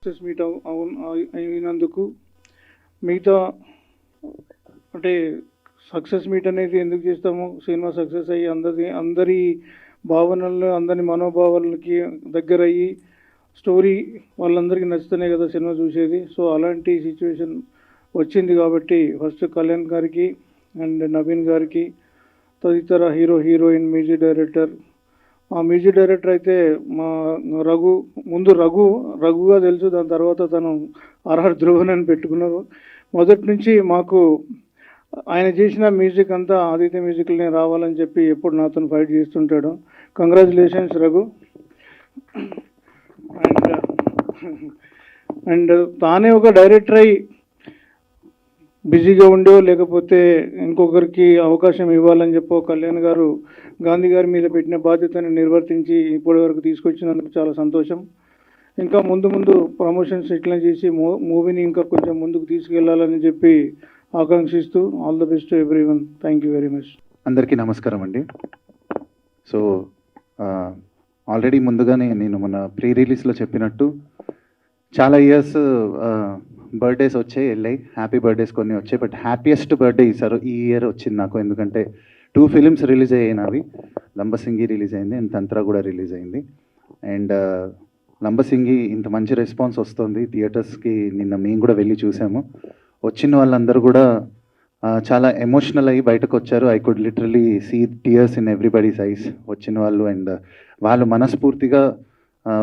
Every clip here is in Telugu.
సక్సెస్ మీట్ అయినందుకు మిగతా అంటే సక్సెస్ మీట్ అనేది ఎందుకు చేస్తాము, సినిమా సక్సెస్ అయ్యి అందరి భావనలు అందరి మనోభావాలకి దగ్గర అయ్యి స్టోరీ వాళ్ళందరికీ నచ్చుతూనే కదా సినిమా చూసేది. సో అలాంటి సిచ్యువేషన్ వచ్చింది కాబట్టి ఫస్ట్ కళ్యాణ్ గారికి అండ్ నవీన్ గారికి, తదితర హీరోయిన్, మ్యూజిక్ డైరెక్టర్. ఆ మ్యూజిక్ డైరెక్టర్ అయితే మా ముందు రఘుగా తెలుసు, దాని తర్వాత తను ఆర్ఆర్ ధ్రువన్ అని పెట్టుకున్నారు. మొదటి నుంచి మాకు ఆయన చేసిన మ్యూజిక్ అంతా ఆదిత్య మ్యూజిక్లోనే రావాలని చెప్పి ఎప్పుడు నాతో ఫైట్ చేస్తుంటాడు. కంగ్రాచులేషన్స్ రఘు. అండ్ తానే ఒక డైరెక్టర్ అయి బిజీగా ఉండో లేకపోతే ఇంకొకరికి అవకాశం ఇవ్వాలని చెప్పో కళ్యాణ్ గారు గాంధీ గారి మీద పెట్టిన బాధ్యతను నిర్వర్తించి ఇప్పటి వరకు తీసుకొచ్చినందుకు చాలా సంతోషం. ఇంకా ముందు ప్రమోషన్స్ ఇట్లా చేసి మూవీని ఇంకా కొంచెం ముందుకు తీసుకెళ్లాలని చెప్పి ఆకాంక్షిస్తూ all the best to everyone. Thank you very much. అందరికీ నమస్కారం అండి. సో ఆల్రెడీ ముందుగానే నేను మన ప్రీ రిలీజ్లో చెప్పినట్టు చాలా ఇయర్స్ బర్త్డేస్ వచ్చాయి, వెళ్ళాయి, హ్యాపీ బర్త్డేస్ కొన్ని వచ్చాయి. బట్ హ్యాపీయెస్ట్ బర్త్డే ఈ ఇయర్ వచ్చింది నాకు. ఎందుకంటే 2 ఫిలిమ్స్ రిలీజ్ అయ్యాయి నావి. లంబసింగి రిలీజ్ అయింది అండ్ తంత్ర కూడా రిలీజ్ అయింది. అండ్ లంబసింగి ఇంత మంచి రెస్పాన్స్ వస్తుంది థియేటర్స్కి. నిన్న మేము కూడా వెళ్ళి చూసాము. వచ్చిన వాళ్ళందరూ కూడా చాలా ఎమోషనల్ అయ్యి బయటకు వచ్చారు. I could literally see tears in everybody's eyes. వచ్చిన వాళ్ళు అండ్ వాళ్ళు మనస్ఫూర్తిగా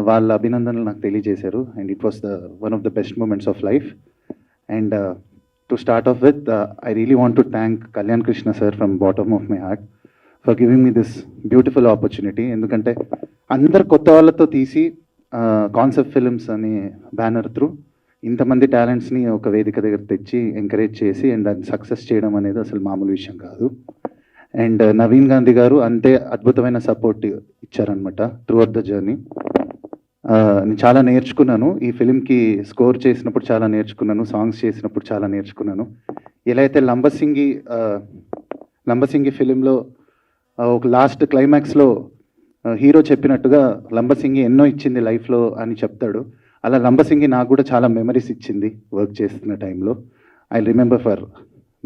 వాళ్ళ అభినందనలు నాకు తెలియజేశారు. And it was one of the best moments of life. And to start off with, I really want to thank Kalyan Krishna sir from bottom of my heart for giving me this beautiful opportunity. ఎందుకంటే అందరు కొత్త వాళ్ళతో తీసి కాన్సెప్ట్ ఫిల్మ్స్ అనే బ్యానర్ త్రూ ఇంతమంది టాలెంట్స్ని ఒక వేదిక దగ్గర తెచ్చి ఎంకరేజ్ చేసి అండ్ దాన్ని సక్సెస్ చేయడం అనేది అసలు మామూలు విషయం కాదు. అండ్ నవీన్ గాంధీ గారు అంతే అద్భుతమైన సపోర్ట్ ఇచ్చారనమాట త్రూ అవుట్ ద జర్నీ. నేను చాలా నేర్చుకున్నాను. ఈ ఫిలింకి స్కోర్ చేసినప్పుడు చాలా నేర్చుకున్నాను, సాంగ్స్ చేసినప్పుడు చాలా నేర్చుకున్నాను. ఎలా అయితే లంబసింగి ఫిలింలో ఒక లాస్ట్ క్లైమాక్స్లో హీరో చెప్పినట్టుగా లంబసింగి ఎన్నో ఇచ్చింది లైఫ్లో అని చెప్తాడు. అలా లంబసింగి నాకు కూడా చాలా మెమరీస్ ఇచ్చింది వర్క్ చేస్తున్న టైంలో. I remember for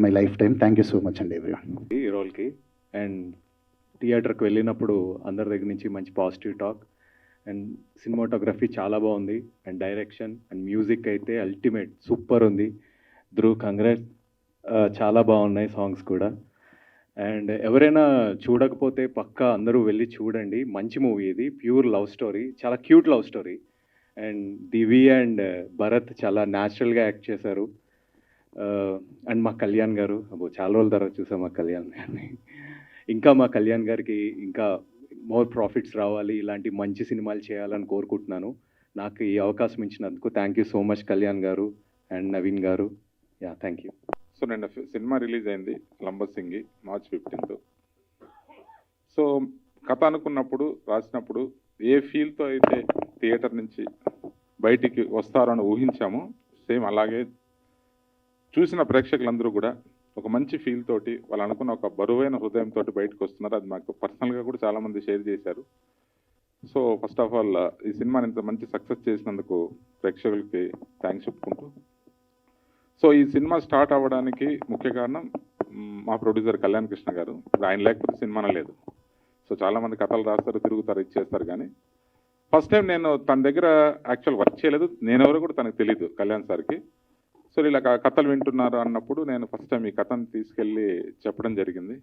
my life time. Thank you so much అండి ఎవ్రీవన్. ఈ రోల్కి అండ్ థియేటర్కి వెళ్ళినప్పుడు అందరి దగ్గర నుంచి మంచి పాజిటివ్ టాక్. అండ్ సినిమాటోగ్రఫీ చాలా బాగుంది అండ్ డైరెక్షన్ అండ్ మ్యూజిక్ అయితే అల్టిమేట్ సూపర్ ఉంది. ధ్రువ్ కంగ్రాట్స్, చాలా బాగున్నాయి సాంగ్స్ కూడా. అండ్ ఎవరైనా చూడకపోతే పక్కా అందరూ వెళ్ళి చూడండి. మంచి మూవీ ఇది, ప్యూర్ లవ్ స్టోరీ, చాలా cute love story. And Divi and Bharat చాలా న్యాచురల్గా యాక్ట్ చేశారు. అండ్ మా కళ్యాణ్ గారు, చాలా రోజుల తర్వాత చూసాం మా కళ్యాణ్ గారిని. ఇంకా మా కళ్యాణ్ గారికి ఇంకా మోర్ ప్రాఫిట్స్ రావాలి, ఇలాంటి మంచి సినిమాలు చేయాలని కోరుకుంటున్నాను. నాకు ఈ అవకాశం ఇచ్చినందుకు thank you so much Kalyan గారు అండ్ నవీన్ గారు. Yeah, thank you. సో నిన్న సినిమా రిలీజ్ అయింది లంబసింగి March 15th. సో కథ అనుకున్నప్పుడు, రాసినప్పుడు ఏ ఫీల్తో అయితే థియేటర్ నుంచి బయటికి వస్తారని ఊహించామో సేమ్ అలాగే చూసిన ప్రేక్షకులందరూ కూడా ఒక మంచి ఫీల్ తోటి వాళ్ళు అనుకున్న ఒక బరువైన హృదయంతో బయటకు వస్తున్నారు. అది మాకు పర్సనల్గా కూడా చాలామంది షేర్ చేశారు. సో ఫస్ట్ ఆఫ్ ఆల్ ఈ సినిమాని ఇంత మంచి సక్సెస్ చేసినందుకు ప్రేక్షకులకి థ్యాంక్స్ చెప్పుకుంటూ, సో ఈ సినిమా స్టార్ట్ అవ్వడానికి ముఖ్య కారణం మా ప్రొడ్యూసర్ కళ్యాణ్ కృష్ణ గారు. ఆయన లేకపోతే సినిమానే లేదు. సో చాలామంది కథలు రాస్తారు, తిరుగుతారు, ఇచ్చేస్తారు. కానీ ఫస్ట్ టైం నేను తన దగ్గర యాక్చువల్ వర్క్ చేయలేదు, నేనెవరో కూడా తనకు తెలియదు కళ్యాణ్ సార్కి. సో ఇలా కథలు వింటున్నారు అన్నప్పుడు నేను ఫస్ట్ టైం ఈ కథను తీసుకెళ్ళి చెప్పడం జరిగింది.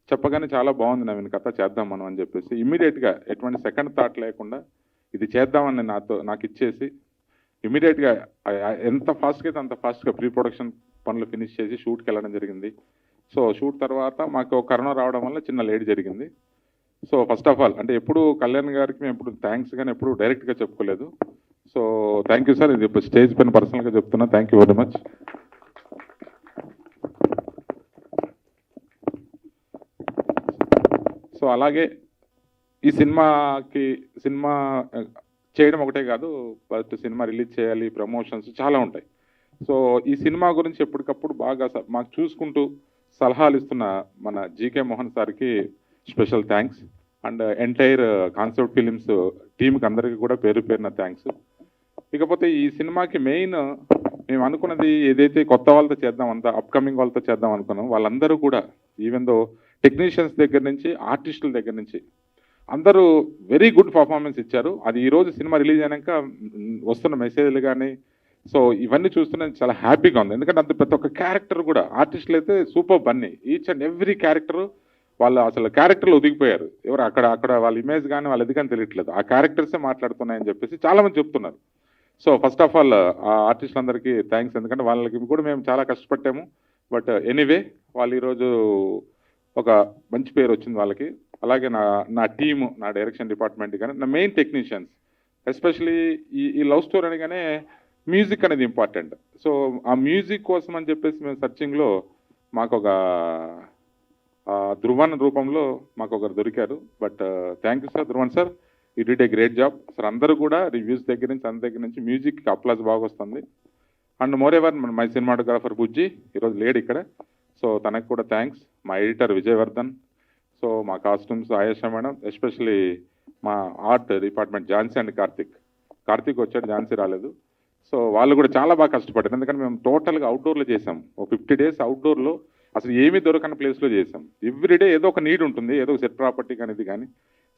చెప్పగానే చాలా బాగుంది నవీన్, కథ చేద్దాం మనం అని చెప్పేసి ఇమ్మీడియట్గా ఎటువంటి సెకండ్ థాట్ లేకుండా ఇది చేద్దామని నాకు ఇచ్చేసి ఇమ్మీడియట్గా ఎంత ఫాస్ట్గా అయితే అంత ఫాస్ట్గా ప్రీ ప్రొడక్షన్ పనులు ఫినిష్ చేసి షూట్కి వెళ్ళడం జరిగింది. సో షూట్ తర్వాత మాకు కరోనా రావడం వల్ల చిన్న లేట్ జరిగింది. సో ఫస్ట్ ఆఫ్ ఆల్ అంటే ఎప్పుడు కళ్యాణ్ గారికి మేము ఎప్పుడు థ్యాంక్స్ కానీ ఎప్పుడు డైరెక్ట్గా చెప్పుకోలేదు. సో థ్యాంక్ యూ సార్, ఇది ఇప్పుడు స్టేజ్ పైన పర్సనల్గా చెప్తున్నా. Thank you very much. So అలాగే ఈ సినిమా చేయడం ఒకటే కాదు, ఫస్ట్ సినిమా రిలీజ్ చేయాలి, ప్రమోషన్స్ చాలా ఉంటాయి. సో ఈ సినిమా గురించి ఎప్పటికప్పుడు బాగా మాకు చూసుకుంటూ సలహాలు ఇస్తున్న మన జీకే మోహన్ సార్కి special thanks. And entire concept films టీంకి అందరికీ కూడా పేరు పేరున థ్యాంక్స్. ఇకపోతే ఈ సినిమాకి మెయిన్ మేము అనుకున్నది ఏదైతే కొత్త వాళ్ళతో చేద్దాం, అంతా అప్కమింగ్ వాళ్ళతో చేద్దాం అనుకున్నాం, వాళ్ళందరూ కూడా ఈవెన్ దో టెక్నీషియన్స్ దగ్గర నుంచి ఆర్టిస్టుల దగ్గర నుంచి అందరూ వెరీ గుడ్ పర్ఫార్మెన్స్ ఇచ్చారు. అది ఈరోజు సినిమా రిలీజ్ అయినాక వస్తున్న మెసేజ్లు కానీ సో ఇవన్నీ చూస్తున్నా చాలా హ్యాపీగా ఉంది. ఎందుకంటే అంత ప్రతి ఒక్క క్యారెక్టర్ కూడా ఆర్టిస్టులు అయితే super Bunny, each and every character వాళ్ళు అసలు క్యారెక్టర్లు ఒదిగిపోయారు. ఎవరు అక్కడ వాళ్ళ ఇమేజ్ కానీ వాళ్ళ ఇది కానీ తెలియట్లేదు, ఆ క్యారెక్టర్సే మాట్లాడుతున్నాయని చెప్పేసి చాలామంది చెప్తున్నారు. సో ఫస్ట్ ఆఫ్ ఆల్ ఆ ఆర్టిస్టులందరికీ థ్యాంక్స్, ఎందుకంటే వాళ్ళకి కూడా మేము చాలా కష్టపడ్డాము. బట్ ఎనీవే వాళ్ళు ఈరోజు ఒక మంచి పేరు వచ్చింది వాళ్ళకి. అలాగే నా టీము, నా డైరెక్షన్ డిపార్ట్మెంట్ కానీ నా మెయిన్ టెక్నీషియన్స్, ఎస్పెషలీ ఈ లవ్ స్టోరీ అనగానే మ్యూజిక్ అనేది ఇంపార్టెంట్. సో ఆ మ్యూజిక్ కోసం అని చెప్పేసి మేము సర్చింగ్లో మాకు ఒక ధ్రువన్ రూపంలో మాకు ఒకరు దొరికారు. But thank you sir, Dhruvan sir, you did a great job sir. అందరూ కూడా రివ్యూస్ దగ్గర నుంచి అందరి దగ్గర నుంచి మ్యూజిక్కి అప్లాజ్ బాగా వస్తుంది. And moreover my cinematographer Bujji ఈరోజు లేడు ఇక్కడ, సో తనకు కూడా థ్యాంక్స్. మా ఎడిటర్ విజయవర్ధన్, సో మా కాస్ట్యూమ్స్ ఆయేషా మేడం, ఎస్పెషలీ మా art department Jhansi and Karthik వచ్చాడు, ఝాన్సీ రాలేదు. సో వాళ్ళు కూడా చాలా బాగా కష్టపడ్డారు, ఎందుకంటే మేము టోటల్గా అవుట్డోర్లో చేసాం. ఒక 50 days అవుట్డోర్లో అసలు ఏమీ దొరకని ప్లేస్లో చేసాం. ఎవ్రీడే ఏదో ఒక నీడ్ ఉంటుంది, ఏదో ఒక సెట్ ప్రాపర్టీ కానీ ఇది కానీ.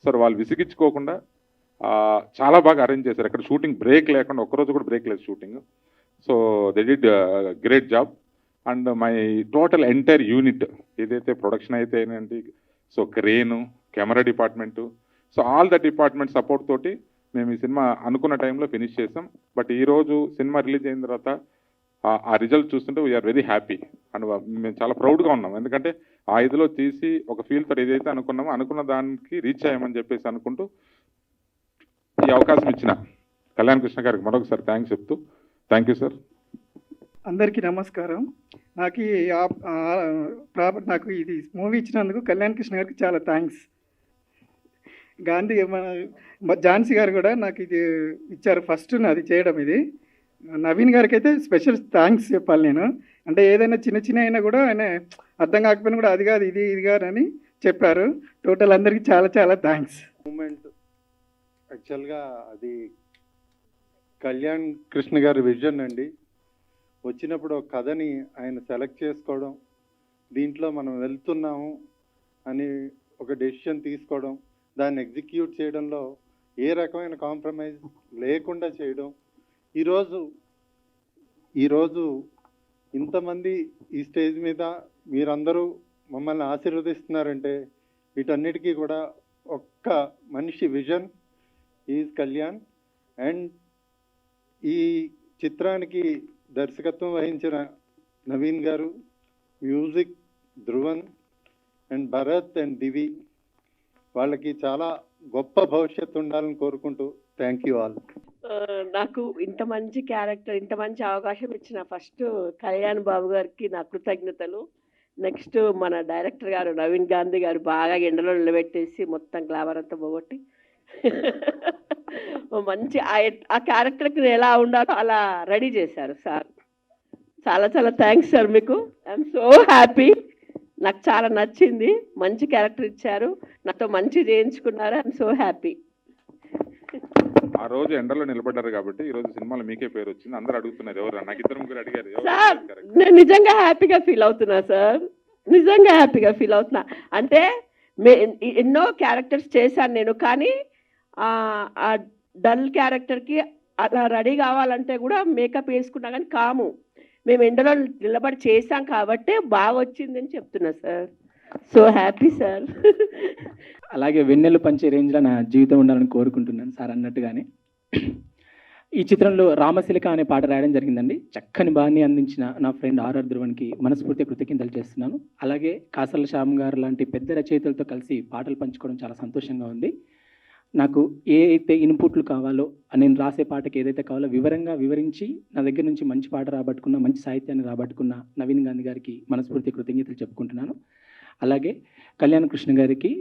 సార్ వాళ్ళు విసిగించుకోకుండా చాలా బాగా అరేంజ్ చేశారు. అక్కడ షూటింగ్ బ్రేక్ లేకుండా, ఒక్కరోజు కూడా బ్రేక్ లేదు shooting. So they did great job. And my total entire unit ఏదైతే ప్రొడక్షన్ అయితే ఏంటంటే, so crane, camera department, so all the department support తోటి మేము ఈ సినిమా అనుకున్న టైంలో ఫినిష్ చేసాం. బట్ ఈరోజు సినిమా రిలీజ్ అయిన తర్వాత ఆ రిజల్ట్ చూస్తుంటే వీఆర్ వెరీ హ్యాపీ అండ్ మేము చాలా ప్రౌడ్గా ఉన్నాం. ఎందుకంటే ఆ ఇదిలో తీసి ఒక ఫీల్ తోటి ఏదైతే అనుకున్నామో అనుకున్న దానికి రీచ్ అయ్యామని చెప్పేసి అనుకుంటూ ఈ అవకాశం ఇచ్చిన కళ్యాణ్ కృష్ణ గారికి మరొకసారి థ్యాంక్స్ చెప్తూ థ్యాంక్ యూ సార్. అందరికీ నమస్కారం. నాకు ఇది మూవీ ఇచ్చినందుకు కళ్యాణ్ కృష్ణ గారికి చాలా థ్యాంక్స్. ఝాన్సీ గారు కూడా నాకు ఇది ఇచ్చారు ఫస్ట్ నాది చేయడం. ఇది నవీన్ గారికి అయితే స్పెషల్ థ్యాంక్స్ చెప్పాలి నేను. అంటే ఏదైనా చిన్న అయినా కూడా ఆయన అర్థం కాకపోయినా కూడా అది కాదు ఇది కాదు అని చెప్పారు. టోటల్ అందరికీ చాలా చాలా థ్యాంక్స్. మూమెంట్ యాక్చువల్గా అది కళ్యాణ్ కృష్ణ గారి విజన్ అండి. వచ్చినప్పుడు ఒక కథని ఆయన సెలెక్ట్ చేసుకోవడం, దీంట్లో మనం వెళ్తున్నాము అని ఒక డెసిషన్ తీసుకోవడం, దాన్ని ఎగ్జిక్యూట్ చేయడంలో ఏ రకమైన కాంప్రమైజ్ లేకుండా చేయడం. ఈరోజు ఇంతమంది ఈ స్టేజ్ మీద మీరందరూ మమ్మల్ని ఆశీర్వదిస్తున్నారంటే వీటన్నిటికీ కూడా ఒక్క మనిషి విజన్ ఈజ్ కళ్యాణ్. అండ్ ఈ చిత్రానికి దర్శకత్వం వహించిన నవీన్ గారు, music Dhruvan and Bharath and Divi, వాళ్ళకి చాలా గొప్ప భవిష్యత్తు ఉండాలని కోరుకుంటూ థ్యాంక్ యూ ఆల్. నాకు ఇంత మంచి క్యారెక్టర్, ఇంత మంచి అవకాశం ఇచ్చిన ఫస్ట్ కళ్యాణ్ బాబు గారికి నా కృతజ్ఞతలు. నెక్స్ట్ మన డైరెక్టర్ గారు నవీన్ గాంధీ గారు బాగా ఎండలో నిలబెట్టేసి మొత్తం గ్లామర్ అంతా పోగొట్టి మంచి ఆ క్యారెక్టర్కి ఎలా ఉండాలో అలా రెడీ చేశారు సార్. చాలా చాలా థ్యాంక్స్ సార్ మీకు. ఐఎమ్ సో హ్యాపీ, నాకు చాలా నచ్చింది. మంచి క్యారెక్టర్ ఇచ్చారు, నాతో మంచి చేయించుకున్నారు. I'm so happy. ఆ రోజు ఎండలో నిలబడ్డారు కాబట్టి ఈ రోజు సినిమాలో మీకే పేరు వచ్చింది. అందరూ అడుగుతున్నారు ఎవరు, నాకు ఇద్దరు ముగ్గురు అడిగారు సార్. నేను నిజంగా హ్యాపీగా ఫీల్ అవుతున్నా సార్, నిజంగా హ్యాపీగా ఫీల్ అవుతున్నా. అంటే ఎన్నో క్యారెక్టర్స్ చేశాను నేను, కానీ ఆ డల్ క్యారెక్టర్కి అలా రెడీ కావాలంటే కూడా మేకప్ వేసుకున్నా కానీ కాము. మేము ఎండలో నిలబడి చేశాం కాబట్టి బాగా వచ్చిందని చెప్తున్నా సార్. So happy sir. అలాగే వెన్నెలు పంచే రేంజ్లో నా జీవితం ఉండాలని కోరుకుంటున్నాను సార్ అన్నట్టుగానే. ఈ చిత్రంలో రామశిలిక అనే పాట రాయడం జరిగిందండి. చక్కని బాణి అందించిన నా ఫ్రెండ్ ఆర్ఆర్ ధ్రువన్కి మనస్ఫూర్తిగా కృతజ్ఞతలు చేస్తున్నాను. అలాగే కాసర్ల శ్యామ్ గారు లాంటి పెద్ద రచయితలతో కలిసి పాటలు పంచుకోవడం చాలా సంతోషంగా ఉంది. నాకు ఏ అయితే ఇన్పుట్లు కావాలో, నేను రాసే పాటకి ఏదైతే కావాలో వివరంగా వివరించి నా దగ్గర నుంచి మంచి పాట రాబట్టుకున్న, మంచి సాహిత్యాన్ని రాబట్టుకున్న నవీన్ గాంధీ గారికి మనస్ఫూర్తి కృతజ్ఞతలు చెప్పుకుంటున్నాను. అలాగే కళ్యాణ్ కృష్ణ గారికి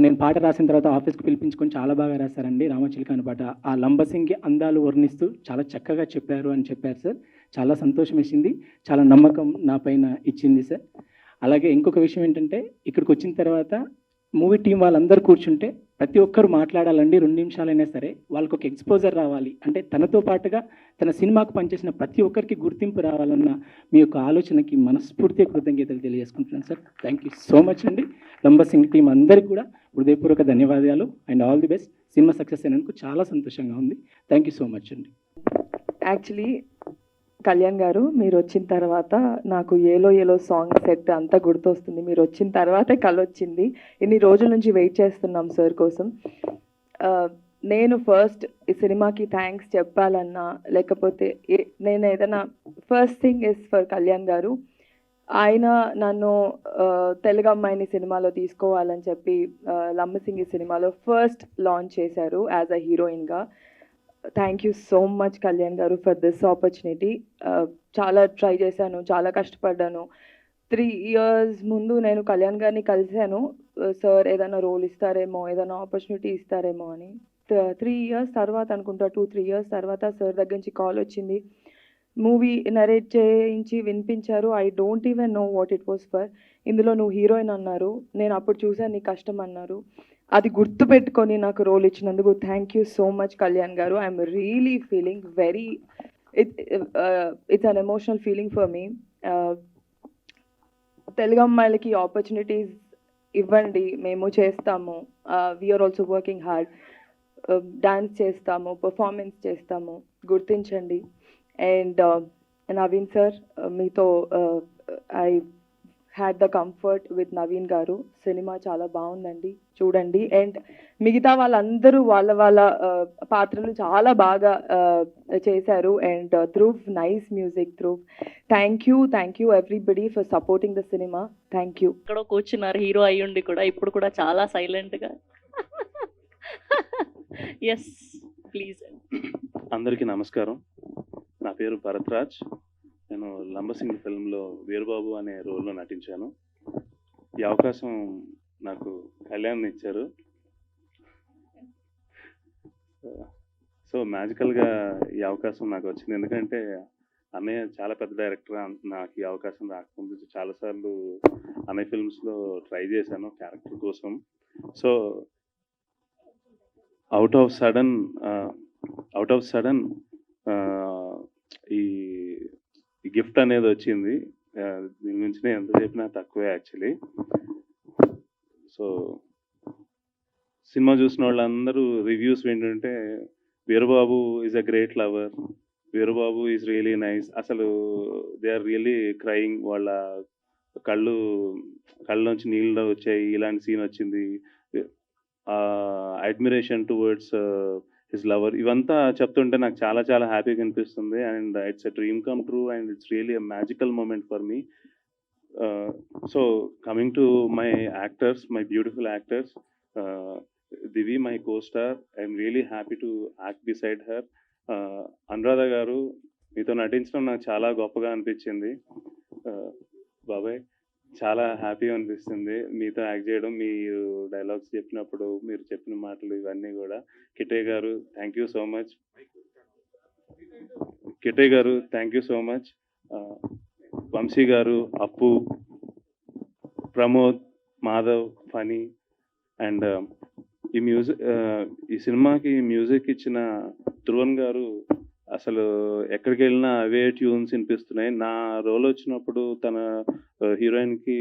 నేను పాట రాసిన తర్వాత ఆఫీస్కి పిలిపించుకొని చాలా బాగా రాశారండి రామచిలుక అనే పాట. ఆ లంబసింగి అందాలు వర్ణిస్తూ చాలా చక్కగా చెప్పారు అని చెప్పారు సార్. చాలా సంతోషం వేసింది, చాలా నమ్మకం నా పైన ఇచ్చింది సార్. అలాగే ఇంకొక విషయం ఏంటంటే ఇక్కడికి వచ్చిన తర్వాత మూవీ టీం వాళ్ళందరూ కూర్చుంటే ప్రతి ఒక్కరు మాట్లాడాలండి, 2 నిమిషాలైనా సరే వాళ్ళకు ఒక ఎక్స్పోజర్ రావాలి, అంటే తనతో పాటుగా తన సినిమాకు పనిచేసిన ప్రతి ఒక్కరికి గుర్తింపు రావాలన్న మీ యొక్క ఆలోచనకి మనస్ఫూర్తిగా కృతజ్ఞతలు తెలియజేసుకుంటున్నాను sir. Thank you so much అండి. లంబసింగి టీం అందరికీ కూడా హృదయపూర్వక ధన్యవాదాలు and all the best. Cinema success అయినందుకు చాలా సంతోషంగా ఉంది. థ్యాంక్ యూ సో మచ్ అండి. యాక్చువల్లీ కళ్యాణ్ గారు మీరు వచ్చిన తర్వాత నాకు ఏలో ఏలో సాంగ్ సెట్ అంతా గుర్తొస్తుంది. మీరు వచ్చిన తర్వాతే కలొచ్చింది. ఇన్ని రోజుల నుంచి వెయిట్ చేస్తున్నాం సార్ కోసం. నేను ఫస్ట్ ఈ సినిమాకి థ్యాంక్స్ చెప్పాలన్నా లేకపోతే నేను ఏదైనా first thing is for Kalyan గారు. ఆయన నన్ను తెలుగు అమ్మాయిని సినిమాలో తీసుకోవాలని చెప్పి లంబసింగి సినిమాలో ఫస్ట్ లాంచ్ చేశారు యాజ్ అ హీరోయిన్గా. Thank you so much Kalyan గారు ఫర్ దిస్ ఆపర్చునిటీ. చాలా ట్రై చేశాను, చాలా కష్టపడ్డాను. 3 years ముందు నేను కళ్యాణ్ గారిని కలిశాను, సార్ ఏదైనా రోల్ ఇస్తారేమో, ఏదైనా ఆపర్చునిటీ ఇస్తారేమో అని. 3 years తర్వాత అనుకుంటా, 2-3 years తర్వాత సార్ దగ్గర నుంచి కాల్ వచ్చింది. మూవీ నరేట్ చేయించి వినిపించారు. I don't even know what it was for. ఇందులో నువ్వు హీరోయిన్ అన్నారు. నేను అప్పుడు చూసాను నీ కష్టం అన్నారు. అది గుర్తుపెట్టుకొని నాకు రోల్ ఇచ్చినందుకు thank you so much Kalyan గారు. I'm really feeling very it's an emotional feeling for me. Telugu అమ్మాయిలకి ఆపర్చునిటీస్ ఇవ్వండి, మేము చేస్తాము. We are also working hard. Dance చేస్తాము, పర్ఫార్మెన్స్ చేస్తాము, గుర్తించండి. అండ్ నవీన్ సార్, మీతో I had the comfort with Naveen గారు. సినిమా చాలా బాగుందండి, చూడండి. అండ్ మిగతా వాళ్ళందరూ వాళ్ళ పాత్రలు చాలా బాగా చేశారు. And Dhruv, nice music Dhruv. Thank you everybody for supporting the cinema. Thank you. ఇక్కడ కూర్చున్నారు హీరో అయ్యుండి కూడా ఇప్పుడు కూడా చాలా సైలెంట్గా. Yes please. అందరికీ నమస్కారం. నా పేరు భరత్రాజ్. నేను లంబసింగి ఫిల్మ్లో వీరబాబు అనే రోల్లో నటించాను. ఈ అవకాశం నాకు కళ్యాణ్ ఇచ్చారు. సో మ్యాజికల్గా ఈ అవకాశం నాకు వచ్చింది. ఎందుకంటే అన్నయ్య చాలా పెద్ద డైరెక్టర్. నాకు ఈ అవకాశం రాకముందు చాలాసార్లు అన్నయ్య ఫిల్మ్స్లో ట్రై చేశాను క్యారెక్టర్ కోసం. సో అవుట్ ఆఫ్ సడన్ ఈ గిఫ్ట్ అనేది వచ్చింది. దీని గురించి నేను ఎంత చెప్పినా తక్కువే యాక్చువల్లీ. సో సినిమా చూసిన వాళ్ళందరూ రివ్యూస్ ఏంటంటే Veerababu is a great lover, Veerababu is really nice. అసలు దే ఆర్ రియలీ క్రయింగ్. వాళ్ళ కళ్ళలోంచి నీళ్ళు వచ్చాయి, ఇలాంటి సీన్ వచ్చింది. అడ్మిరేషన్ టువర్డ్స్ హిస్ లవర్, ఇవంతా చెప్తుంటే నాకు చాలా చాలా హ్యాపీగా అనిపిస్తుంది. And it's a dream come true and it's really a magical moment for me. So coming to my actors, my beautiful actors, Divi my co-star, I'm really happy to act beside her. Anuradha గారు, మీతో నటించడం నాకు చాలా గొప్పగా అనిపించింది. బాబాయ్, చాలా హ్యాపీగా అనిపిస్తుంది మీతో యాక్ట్ చేయడం. మీరు డైలాగ్స్ చెప్పినప్పుడు మీరు చెప్పిన మాటలు ఇవన్నీ కూడా. కిట్టయ్య గారు thank you so much. Vamsi గారు, అప్పు, ప్రమోద్, మాధవ్, ఫనీ. అండ్ ఈ సినిమాకి మ్యూజిక్ ఇచ్చిన ధ్రువన్ గారు, అసలు ఎక్కడికి వెళ్ళినా అవే ట్యూన్స్ వినిపిస్తున్నాయి. నా రోల్ వచ్చినప్పుడు తన హీరోయిన్కి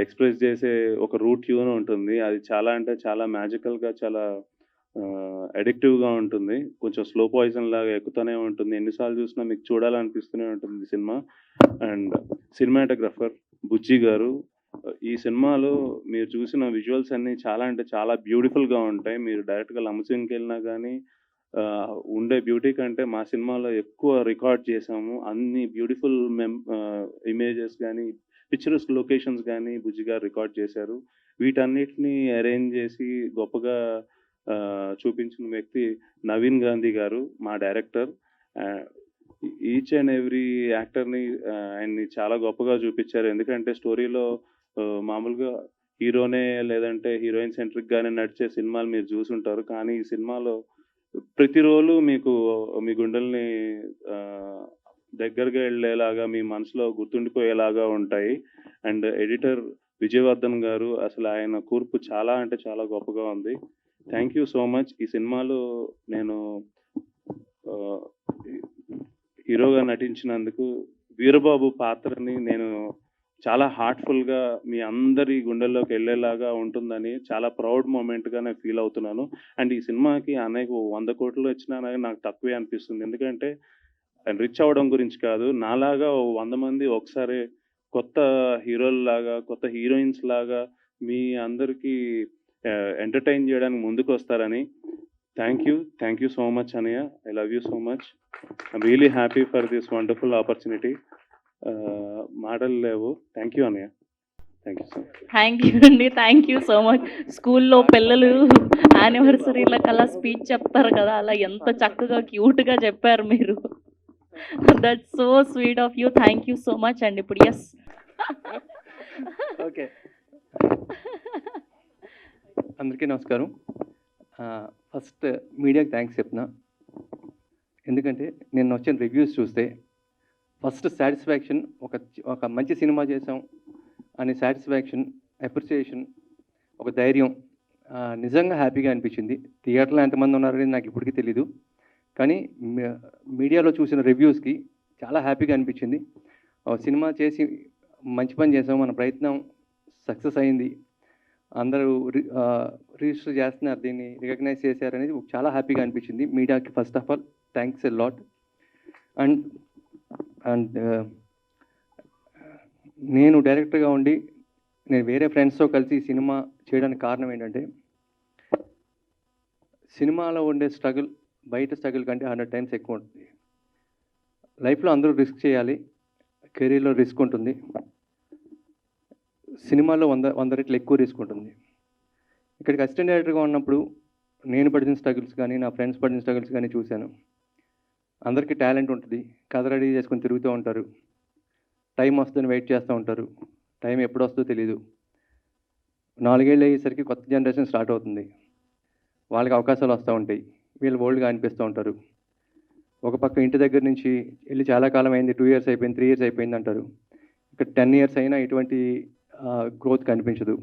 ఎక్స్ప్రెస్ చేసే ఒక రూట్ ట్యూన్ ఉంటుంది. అది చాలా అంటే చాలా మ్యాజికల్గా, చాలా అడిక్టివ్గా ఉంటుంది. కొంచెం స్లో పాయిజన్ లాగా ఎక్కుతూనే ఉంటుంది. ఎన్నిసార్లు చూసినా మీకు చూడాలనిపిస్తూనే ఉంటుంది సినిమా. అండ్ సినిమాటోగ్రఫర్ బుజ్జి గారు, ఈ సినిమాలో మీరు చూసిన విజువల్స్ అన్నీ చాలా అంటే చాలా బ్యూటిఫుల్గా ఉంటాయి. మీరు డైరెక్ట్గా లంబసింగికి వెళ్ళినా కానీ ఉండే బ్యూటీ కంటే మా సినిమాలో ఎక్కువ రికార్డ్ చేసాము. అన్ని బ్యూటిఫుల్ ఇమేజెస్ కానీ, పిక్చర్స్ లొకేషన్స్ కానీ బుజ్జి గారు రికార్డ్ చేశారు. వీటన్నిటిని అరేంజ్ చేసి గొప్పగా చూపించిన వ్యక్తి నవీన్ గాంధీ గారు, మా డైరెక్టర్. ఈచ్ అండ్ ఎవ్రీ యాక్టర్ని ఆయన్ని చాలా గొప్పగా చూపించారు. ఎందుకంటే స్టోరీలో మామూలుగా హీరోనే లేదంటే హీరోయిన్ సెంట్రిక్గానే నడిచే సినిమాలు మీరు చూసుంటారు. కానీ ఈ సినిమాలో ప్రతి రోలు మీకు మీ గుండెల్ని దగ్గరగా వెళ్ళేలాగా మీ మనసులో గుర్తుండిపోయేలాగా ఉంటాయి. అండ్ ఎడిటర్ విజయవర్ధన్ గారు అసలు ఆయన కూర్పు చాలా అంటే చాలా గొప్పగా ఉంది. Thank you so much. ఈ సినిమాలో నేను హీరోగా నటించినందుకు వీరబాబు పాత్రని నేను చాలా హార్ట్ఫుల్గా మీ అందరి గుండెల్లోకి వెళ్ళేలాగా ఉంటుందని చాలా ప్రౌడ్ మూమెంట్గా నేను ఫీల్ అవుతున్నాను. అండ్ ఈ సినిమాకి అనేక 100 కోట్లు వచ్చినా నాకు తక్కువే అనిపిస్తుంది. ఎందుకంటే రిచ్ అవ్వడం గురించి కాదు, నాలాగా 100 మంది ఒకసారి కొత్త హీరోల్లాగా కొత్త హీరోయిన్స్ లాగా మీ అందరికీ ఎంటర్టైన్ చేయడానికి ముందుకు వస్తారని. థ్యాంక్ యూ సో మచ్ అన్నయ్య. I love you so much. I'm really happy for this wonderful opportunity. మాటలు లేవు. థ్యాంక్ యూ అన్నయ్య. Thank you so much. Thank you అండి, థ్యాంక్ యూ సో మచ్. స్కూల్లో పిల్లలు యానివర్సరీలకు అలా స్పీచ్ చెప్తారు కదా, అలా ఎంత చక్కగా క్యూట్గా చెప్పారు మీరు. That's so sweet of you. Thank you so much అండి. ఇప్పుడు ఎస్ ఓకే, అందరికీ నమస్కారం. ఫస్ట్ మీడియాకి థ్యాంక్స్ చెప్తున్నా. ఎందుకంటే నేను వచ్చిన రివ్యూస్ చూస్తే ఫస్ట్ సాటిస్ఫాక్షన్, ఒక మంచి సినిమా చేసాం అనే సాటిస్ఫాక్షన్, అప్రిసియేషన్, ఒక ధైర్యం, నిజంగా హ్యాపీగా అనిపించింది. థియేటర్లో ఎంతమంది ఉన్నారనేది నాకు ఇప్పటికీ తెలీదు, కానీ మీడియాలో చూసిన రివ్యూస్కి చాలా హ్యాపీగా అనిపించింది. సినిమా చేసి మంచి పని చేసాం, మన ప్రయత్నం సక్సెస్ అయింది, అందరూ రిజిస్టర్ చేస్తున్నారు, దీన్ని రికగ్నైజ్ చేశారనేది చాలా హ్యాపీగా అనిపించింది. మీడియాకి first of all thanks a lot. And నేను డైరెక్టర్గా ఉండి నేను వేరే ఫ్రెండ్స్తో కలిసి సినిమా చేయడానికి కారణం ఏంటంటే, సినిమాలో ఉండే స్ట్రగుల్ బయట స్ట్రగుల్ కంటే 100 టైమ్స్ ఎక్కువ ఉంటుంది. లైఫ్లో అందరూ రిస్క్ చేయాలి, కెరీర్లో రిస్క్ ఉంటుంది, సినిమాలో 100 రెట్లు ఎక్కువ రిస్క్ ఉంటుంది. ఇక్కడికి అసిస్టెంట్ డైరెక్టర్గా ఉన్నప్పుడు నేను పడిన స్ట్రగుల్స్ కానీ నా ఫ్రెండ్స్ పడిన స్ట్రగుల్స్ కానీ చూశాను. అందరికీ టాలెంట్ ఉంటుంది, కథ రెడీ చేసుకొని తిరుగుతూ ఉంటారు, టైం వస్తుందని వెయిట్ చేస్తూ ఉంటారు, టైం ఎప్పుడు వస్తుందో తెలీదు. 4 ఏళ్ళు అయ్యేసరికి కొత్త జనరేషన్ స్టార్ట్ అవుతుంది, వాళ్ళకి అవకాశాలు వస్తూ ఉంటాయి, వీళ్ళు ఓల్డ్గా అనిపిస్తూ ఉంటారు. ఒక పక్క ఇంటి దగ్గర నుంచి వెళ్ళి చాలా కాలం అయింది, 2 years అయిపోయింది, 3 years అయిపోయింది అంటారు. ఇక్కడ 10 years అయినా ఎటువంటి గ్రోత్ కనిపించదు.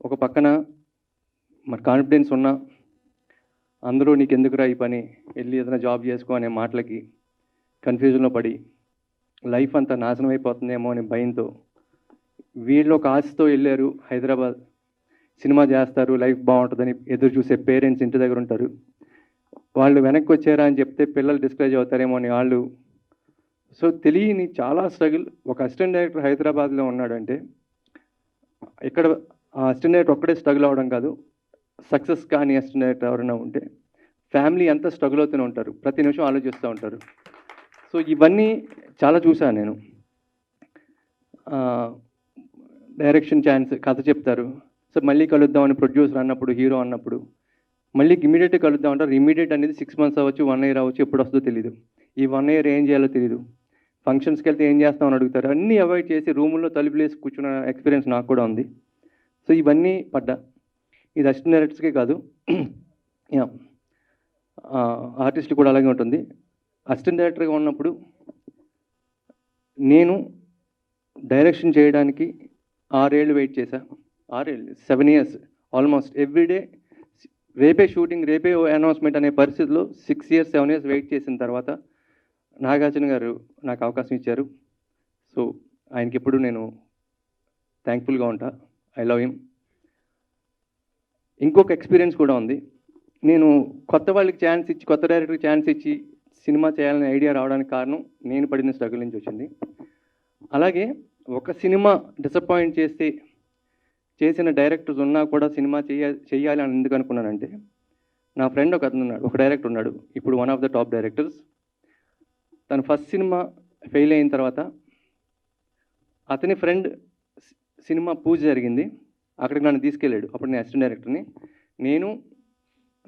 ఒక పక్కన మరి కాన్ఫిడెన్స్ ఉన్నా అందరూ నీకు ఎందుకురా ఈ పని, వెళ్ళి ఏదైనా జాబ్ చేసుకో అనే మాటలకి కన్ఫ్యూజన్లో పడి లైఫ్ అంతా నాశనం అయిపోతుందేమో అనే భయంతో, వీళ్ళు ఒక ఆశతో వెళ్ళారు హైదరాబాద్, సినిమా చేస్తారు, లైఫ్ బాగుంటుందని ఎదురు చూసే పేరెంట్స్ ఇంటి దగ్గర ఉంటారు. వాళ్ళు వెనక్కి వచ్చారా అని చెప్తే పిల్లలు డిస్కరేజ్ అవుతారేమో అని వాళ్ళు. సో తెలియని చాలా స్ట్రగుల్. ఒక అసిస్టెంట్ డైరెక్టర్ హైదరాబాద్లో ఉన్నాడంటే ఇక్కడ ఆ అసిస్టెంట్ డైరెక్టర్ ఒక్కడే స్ట్రగుల్ అవ్వడం కాదు, సక్సెస్ కానీ అసిస్టెంట్ డైరెక్టర్ ఎవరైనా ఉంటే ఫ్యామిలీ అంతా స్ట్రగుల్ అవుతూనే ఉంటారు, ప్రతి నిమిషం ఆలోచిస్తూ ఉంటారు. సో ఇవన్నీ చాలా చూశాను నేను. డైరెక్షన్ ఛాన్స్, కథ చెప్తారు, సో మళ్ళీ కలుద్దామని ప్రొడ్యూసర్ అన్నప్పుడు, హీరో అన్నప్పుడు మళ్ళీ ఇమీడియట్గా కలుద్దాం అంటారు. ఇమీడియట్ అనేది 6 months అవ్వచ్చు, 1 year అవ్వచ్చు, ఎప్పుడు వస్తుందో తెలియదు. ఈ 1 year ఏం చేయాలో తెలియదు. ఫంక్షన్స్కి వెళ్తే ఏం చేస్తామని అడుగుతారు. అన్నీ అవాయిడ్ చేసి రూముల్లో తలుపులేసి కూర్చున్న ఎక్స్పీరియన్స్ నాకు కూడా ఉంది. సో ఇవన్నీ పడ్డా. ఇది అసిస్టెంట్ డైరెక్టర్స్కే కాదు, ఆర్టిస్ట్ కూడా అలాగే ఉంటుంది. అసిస్టెంట్ డైరెక్టర్గా ఉన్నప్పుడు నేను డైరెక్షన్ చేయడానికి 6 ఏళ్ళు వెయిట్ చేశా. 7 years ఆల్మోస్ట్ ఎవ్రీడే. రేపే షూటింగ్, రేపే అనౌన్స్మెంట్ అనే పరిస్థితిలో 6 years 7 years వెయిట్ చేసిన తర్వాత నాగార్జున గారు నాకు అవకాశం ఇచ్చారు. సో ఆయనకి ఎప్పుడు నేను థ్యాంక్ఫుల్గా ఉంటా. I love him. ఇంకొక ఎక్స్పీరియన్స్ కూడా ఉంది. నేను కొత్త వాళ్ళకి ఛాన్స్ ఇచ్చి, కొత్త డైరెక్టర్కి ఛాన్స్ ఇచ్చి సినిమా చేయాలనే ఐడియా రావడానికి కారణం నేను పడిన స్ట్రగుల్ నుంచి వచ్చింది. అలాగే ఒక సినిమా డిసప్పాయింట్ చేస్తే చేసిన డైరెక్టర్స్ ఉన్నా కూడా సినిమా చేయాలి అని ఎందుకు అనుకున్నానంటే, నా ఫ్రెండ్ ఒక అతను ఉన్నాడు, ఒక డైరెక్టర్ ఉన్నాడు, ఇప్పుడు one of the top directors. తన ఫస్ట్ సినిమా ఫెయిల్ అయిన తర్వాత అతని ఫ్రెండ్ సినిమా పూజ జరిగింది, అక్కడికి నన్ను తీసుకెళ్ళాడు. అప్పుడు నేను అసిస్టెంట్ డైరెక్టర్ని. నేను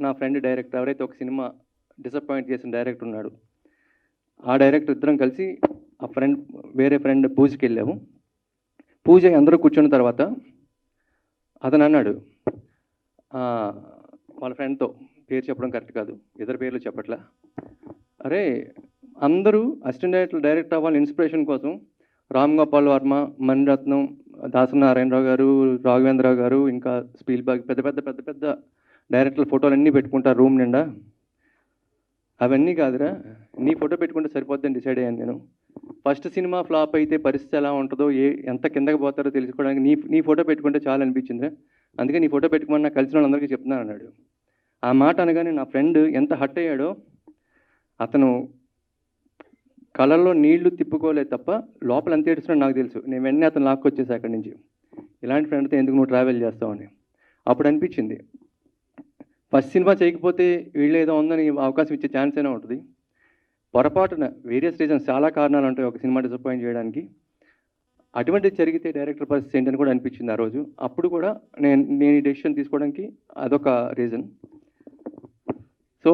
నా ఫ్రెండ్ డైరెక్టర్, ఎవరైతే ఒక సినిమా డిసప్పాయింట్ చేసిన డైరెక్టర్ ఉన్నాడు, ఆ డైరెక్టర్ ఇద్దరం కలిసి ఆ ఫ్రెండ్, వేరే ఫ్రెండ్ పూజకి వెళ్ళాము. పూజ అందరూ కూర్చున్న తర్వాత అతను అన్నాడు వాళ్ళ ఫ్రెండ్తో, పేరు చెప్పడం కరెక్ట్ కాదు, ఇద్దరు పేర్లు చెప్పట్లా, అరే అందరూ అసిస్టెంట్ డైరెక్టర్ అవ్వాలి ఇన్స్పిరేషన్ కోసం రామ్ గోపాల్ వర్మ, మణిరత్నం, దాసనారాయణరావు గారు, రాఘవేంద్రరావు గారు, ఇంకా స్పీల్బర్గ్ పెద్ద పెద్ద పెద్ద పెద్ద డైరెక్టర్ల ఫోటోలు అన్నీ పెట్టుకుంటారు రూమ్ నిండా. అవన్నీ కాదురా, నీ ఫోటో పెట్టుకుంటే సరిపోద్దని డిసైడ్ అయ్యాను నేను. ఫస్ట్ సినిమా ఫ్లాప్ అయితే పరిస్థితి ఎలా ఉంటుందో, ఎంత కిందకి పోతారో తెలుసుకోవడానికి నీ ఫోటో పెట్టుకుంటే చాలా అనిపించిందిరా, అందుకే నీ ఫోటో పెట్టుకోమని నాకు కలిసిన వాళ్ళందరికీ చెప్తున్నాను అన్నాడు. ఆ మాట అనగానే నా ఫ్రెండ్ ఎంత హట్ అయ్యాడో, అతను కళ్ళల్లో నీళ్లు తిప్పుకోలేదు తప్ప లోపల ఎంత ఏడుస్తున్నాడో నాకు తెలుసు. నేను వెంటనే అతను లాక్కొచ్చేసి అక్కడి నుంచి, ఇలాంటి ఫ్రెండ్తో ఎందుకు నువ్వు ట్రావెల్ చేస్తావని. అప్పుడు అనిపించింది ఫస్ట్ సినిమా చేయకపోతే వీళ్ళు ఏదో ఉందని అవకాశం ఇచ్చే ఛాన్స్ అయినా ఉంటుంది. పొరపాటున వేరియస్ రీజన్స్, చాలా కారణాలు ఉంటాయి ఒక సినిమా డిసప్పాయింట్ చేయడానికి. అటువంటిది జరిగితే డైరెక్టర్ పరిస్థితి ఏంటని కూడా అనిపించింది ఆ రోజు. అప్పుడు కూడా నేను ఈ డెసిషన్ తీసుకోవడానికి అదొక రీజన్. సో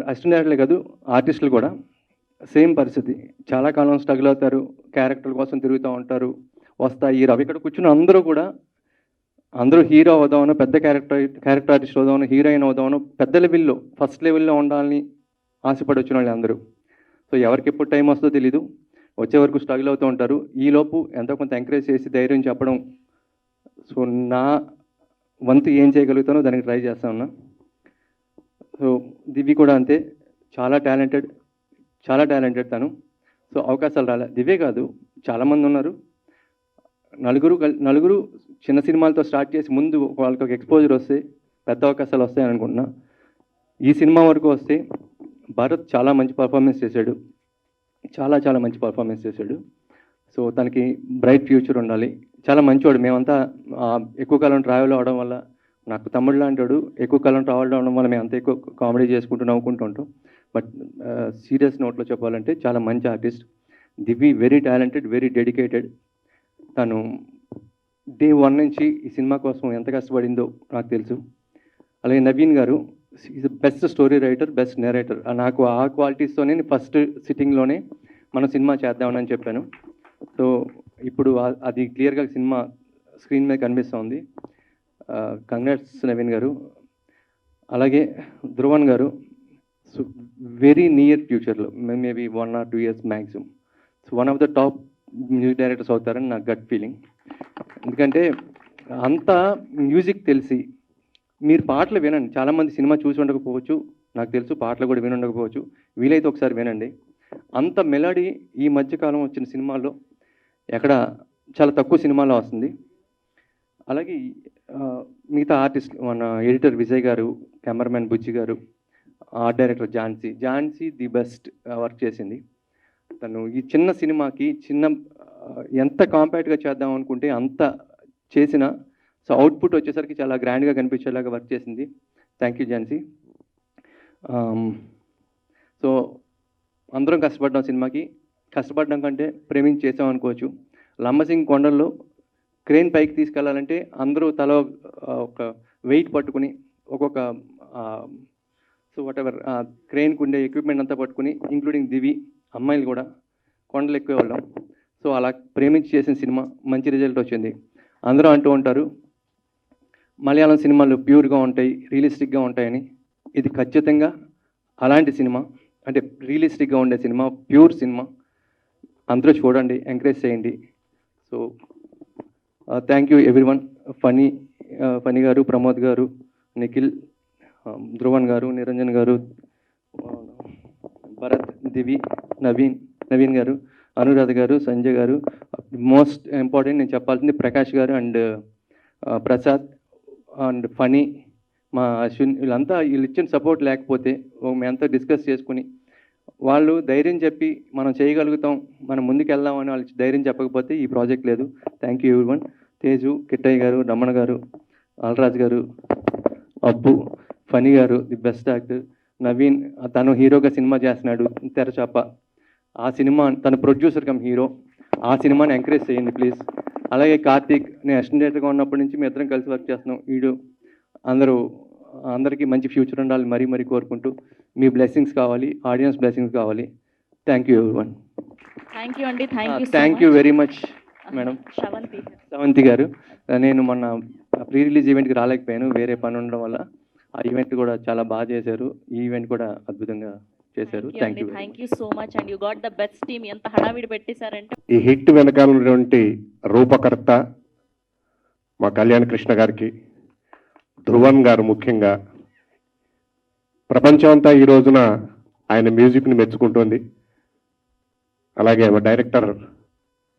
అసిస్టెంట్ డైరెక్టర్లే కాదు, ఆర్టిస్టులు కూడా సేమ్ పరిస్థితి. చాలా కాలం స్ట్రగుల్ అవుతారు, క్యారెక్టర్ కోసం తిరుగుతూ ఉంటారు, వస్తాయి రావు. ఇక్కడ కూర్చున్న అందరూ హీరో అవుదామను, పెద్ద క్యారెక్టర్ ఆర్టిస్ట్ అవుదామను, హీరోయిన్ అవుదామను, పెద్ద లెవెల్లో ఫస్ట్ లెవెల్లో ఉండాలని ఆశపడి వచ్చిన వాళ్ళు అందరూ. సో ఎవరికి ఎప్పుడు టైం వస్తుందో తెలీదు, వచ్చే వరకు స్ట్రగుల్ అవుతూ ఉంటారు. ఈలోపు ఎంతో కొంత ఎంకరేజ్ చేసి ధైర్యం చెప్పడం, సో నా వంతు ఏం చేయగలుగుతానో దానికి ట్రై చేస్తా ఉన్నా. సో దివ్య కూడా అంతే, చాలా టాలెంటెడ్ తను. సో అవకాశాలు రాలే. దివ్యే కాదు, చాలామంది ఉన్నారు. నలుగురు చిన్న సినిమాలతో స్టార్ట్ చేసి ముందు వాళ్ళకి ఒక ఎక్స్పోజర్ వస్తే పెద్ద అవకాశాలు వస్తాయని అనుకుంటున్నా. ఈ సినిమా వరకు వస్తే భరత్ చాలా మంచి పర్ఫార్మెన్స్ చేశాడు, చాలా మంచి పర్ఫార్మెన్స్ చేశాడు. సో తనకి బ్రైట్ ఫ్యూచర్ ఉండాలి. చాలా మంచివాడు. మేమంతా ఎక్కువ కాలం ట్రావెల్ అవ్వడం వల్ల, నాకు తమ్ముడు లాంటి వాడు, ఎక్కువ కాలం ట్రావెల్ అవ్వడం వల్ల మేము అంత ఎక్కువ కామెడీ చేసుకుంటూ నవ్వుకుంటూ ఉంటాం. బట్ సీరియస్ నోట్లో చెప్పాలంటే చాలా మంచి ఆర్టిస్ట్. దివ్య వెరీ టాలెంటెడ్, వెరీ డెడికేటెడ్. తను డే 1 నుంచి ఈ సినిమా కోసం ఎంత కష్టపడిందో నాకు తెలుసు. అలాగే నవీన్ గారు is best story writer, best narrator. నాకు ఆ క్వాలిటీస్తోనే ఫస్ట్ సిట్టింగ్లోనే మనం సినిమా చేద్దామని చెప్పాను. సో ఇప్పుడు అది క్లియర్గా సినిమా స్క్రీన్ మీద కనిపిస్తోంది. కంగ్రాట్స్ నవీన్ గారు. అలాగే ధ్రువన్ గారు సో వెరీ నియర్ ఫ్యూచర్లో, maybe 1 or 2 years maximum, so one of the top music directors అవుతారని నాకు గట్ ఫీలింగ్. ఎందుకంటే అంతా మ్యూజిక్ తెలిసి మీరు పాటలు వినండి. చాలామంది సినిమా చూసి ఉండకపోవచ్చు, నాకు తెలుసు పాటలు కూడా విని ఉండకపోవచ్చు. వీలైతే ఒకసారి వినండి. అంత మెలడీ ఈ మధ్యకాలం వచ్చిన సినిమాల్లో ఎక్కడ చాలా తక్కువ సినిమాలో వస్తుంది. అలాగే మిగతా ఆర్టిస్ట్, మన ఎడిటర్ విజయ్ గారు, కెమెరామెన్ బుజ్జి గారు, art director Jhansi the best work చేసింది. తను ఈ చిన్న సినిమాకి ఎంత కాంపాక్ట్గా చేద్దాం అనుకుంటే అంత చేసిన, సో అవుట్పుట్ వచ్చేసరికి చాలా గ్రాండ్గా కనిపించేలాగా వర్క్ చేసింది. Thank you Jhansi. సో అందరం కష్టపడ్డాం సినిమాకి. కష్టపడడం కంటే ప్రేమించి చేసాం అనుకోవచ్చు. లంబసింగ్ కొండల్లో క్రేన్ పైకి తీసుకెళ్లాలంటే అందరూ తల ఒక వెయిట్ పట్టుకుని ఒక్కొక్క సో వాటెవర్ క్రేన్కి ఉండే ఎక్విప్మెంట్ అంతా పట్టుకుని, ఇంక్లూడింగ్ దివి అమ్మాయిలు కూడా కొండలు ఎక్కువ వాళ్ళం. సో అలా ప్రేమించి చేసిన సినిమా మంచి రిజల్ట్ వచ్చింది. అందరూ అంటూ ఉంటారు మలయాళం సినిమాలు ప్యూర్గా ఉంటాయి, రియలిస్టిక్గా ఉంటాయని. ఇది ఖచ్చితంగా అలాంటి సినిమా, అంటే రియలిస్టిక్గా ఉండే సినిమా, ప్యూర్ సినిమా. అందరూ చూడండి, ఎంకరేజ్ చేయండి. So thank you everyone. Phani గారు, ప్రమోద్ గారు, నిఖిల్, ధ్రువన్ గారు, నిరంజన్ గారు, భరత్, దివి, నవీన్ గారు, అనురాధ గారు, సంజయ్ గారు, మోస్ట్ ఇంపార్టెంట్ నేను చెప్పాల్సింది ప్రకాష్ గారు అండ్ ప్రసాద్ అండ్ ఫనీ, మా అశ్విన్, వీళ్ళు ఇచ్చిన సపోర్ట్ లేకపోతే మేమంతా డిస్కస్ చేసుకుని వాళ్ళు ధైర్యం చెప్పి మనం చేయగలుగుతాం, మనం ముందుకు వెళ్దాం అని వాళ్ళు ధైర్యం చెప్పకపోతే ఈ ప్రాజెక్ట్ లేదు. Thank you everyone. Teju, Kittayya గారు, రమణ గారు, అల్రాజ్ గారు, అబ్బు, ఫనీ గారు ది బెస్ట్ యాక్టర్, నవీన్ తను హీరోగా సినిమా చేస్తున్నాడు తెరచాప, ఆ సినిమా తను ప్రొడ్యూసర్ కమ్ హీరో, ఆ సినిమాని ఎంకరేజ్ చేయండి ప్లీజ్. అలాగే కార్తీక్, నేను అసిస్టెంట్ డైరెక్టర్గా ఉన్నప్పటి నుంచి మీ ఇద్దరం కలిసి వర్క్ చేస్తున్నాం. అందరికీ మంచి ఫ్యూచర్ ఉండాలి మరీ కోరుకుంటూ, మీ బ్లెస్సింగ్స్ కావాలి, ఆడియన్స్ బ్లెస్సింగ్స్ కావాలి. Thank you everyone. Thank you అండి. Thank you very much madam. Sravanthi గారు, నేను మొన్న ప్రీ రిలీజ్ ఈవెంట్కి రాలేకపోయాను, వేరే పని ఉండడం వల్ల. ఆ ఈవెంట్ కూడా చాలా బాగా చేశారు. ఈ ఈవెంట్ కూడా అద్భుతంగా చేశారు. Thank you. Thank you so much and you got the best team. ఎంత హడావిడి పెట్టేశారంటే. ఈ హిట్ వెనకాల ఉన్నటువంటి రూపకర్త మా కళ్యాణ్ కృష్ణ గారికి, ధ్రువన్ గారు ముఖ్యంగా, ప్రపంచం అంతా ఈ రోజున ఆయన మ్యూజిక్ని మెచ్చుకుంటోంది. అలాగే మా డైరెక్టర్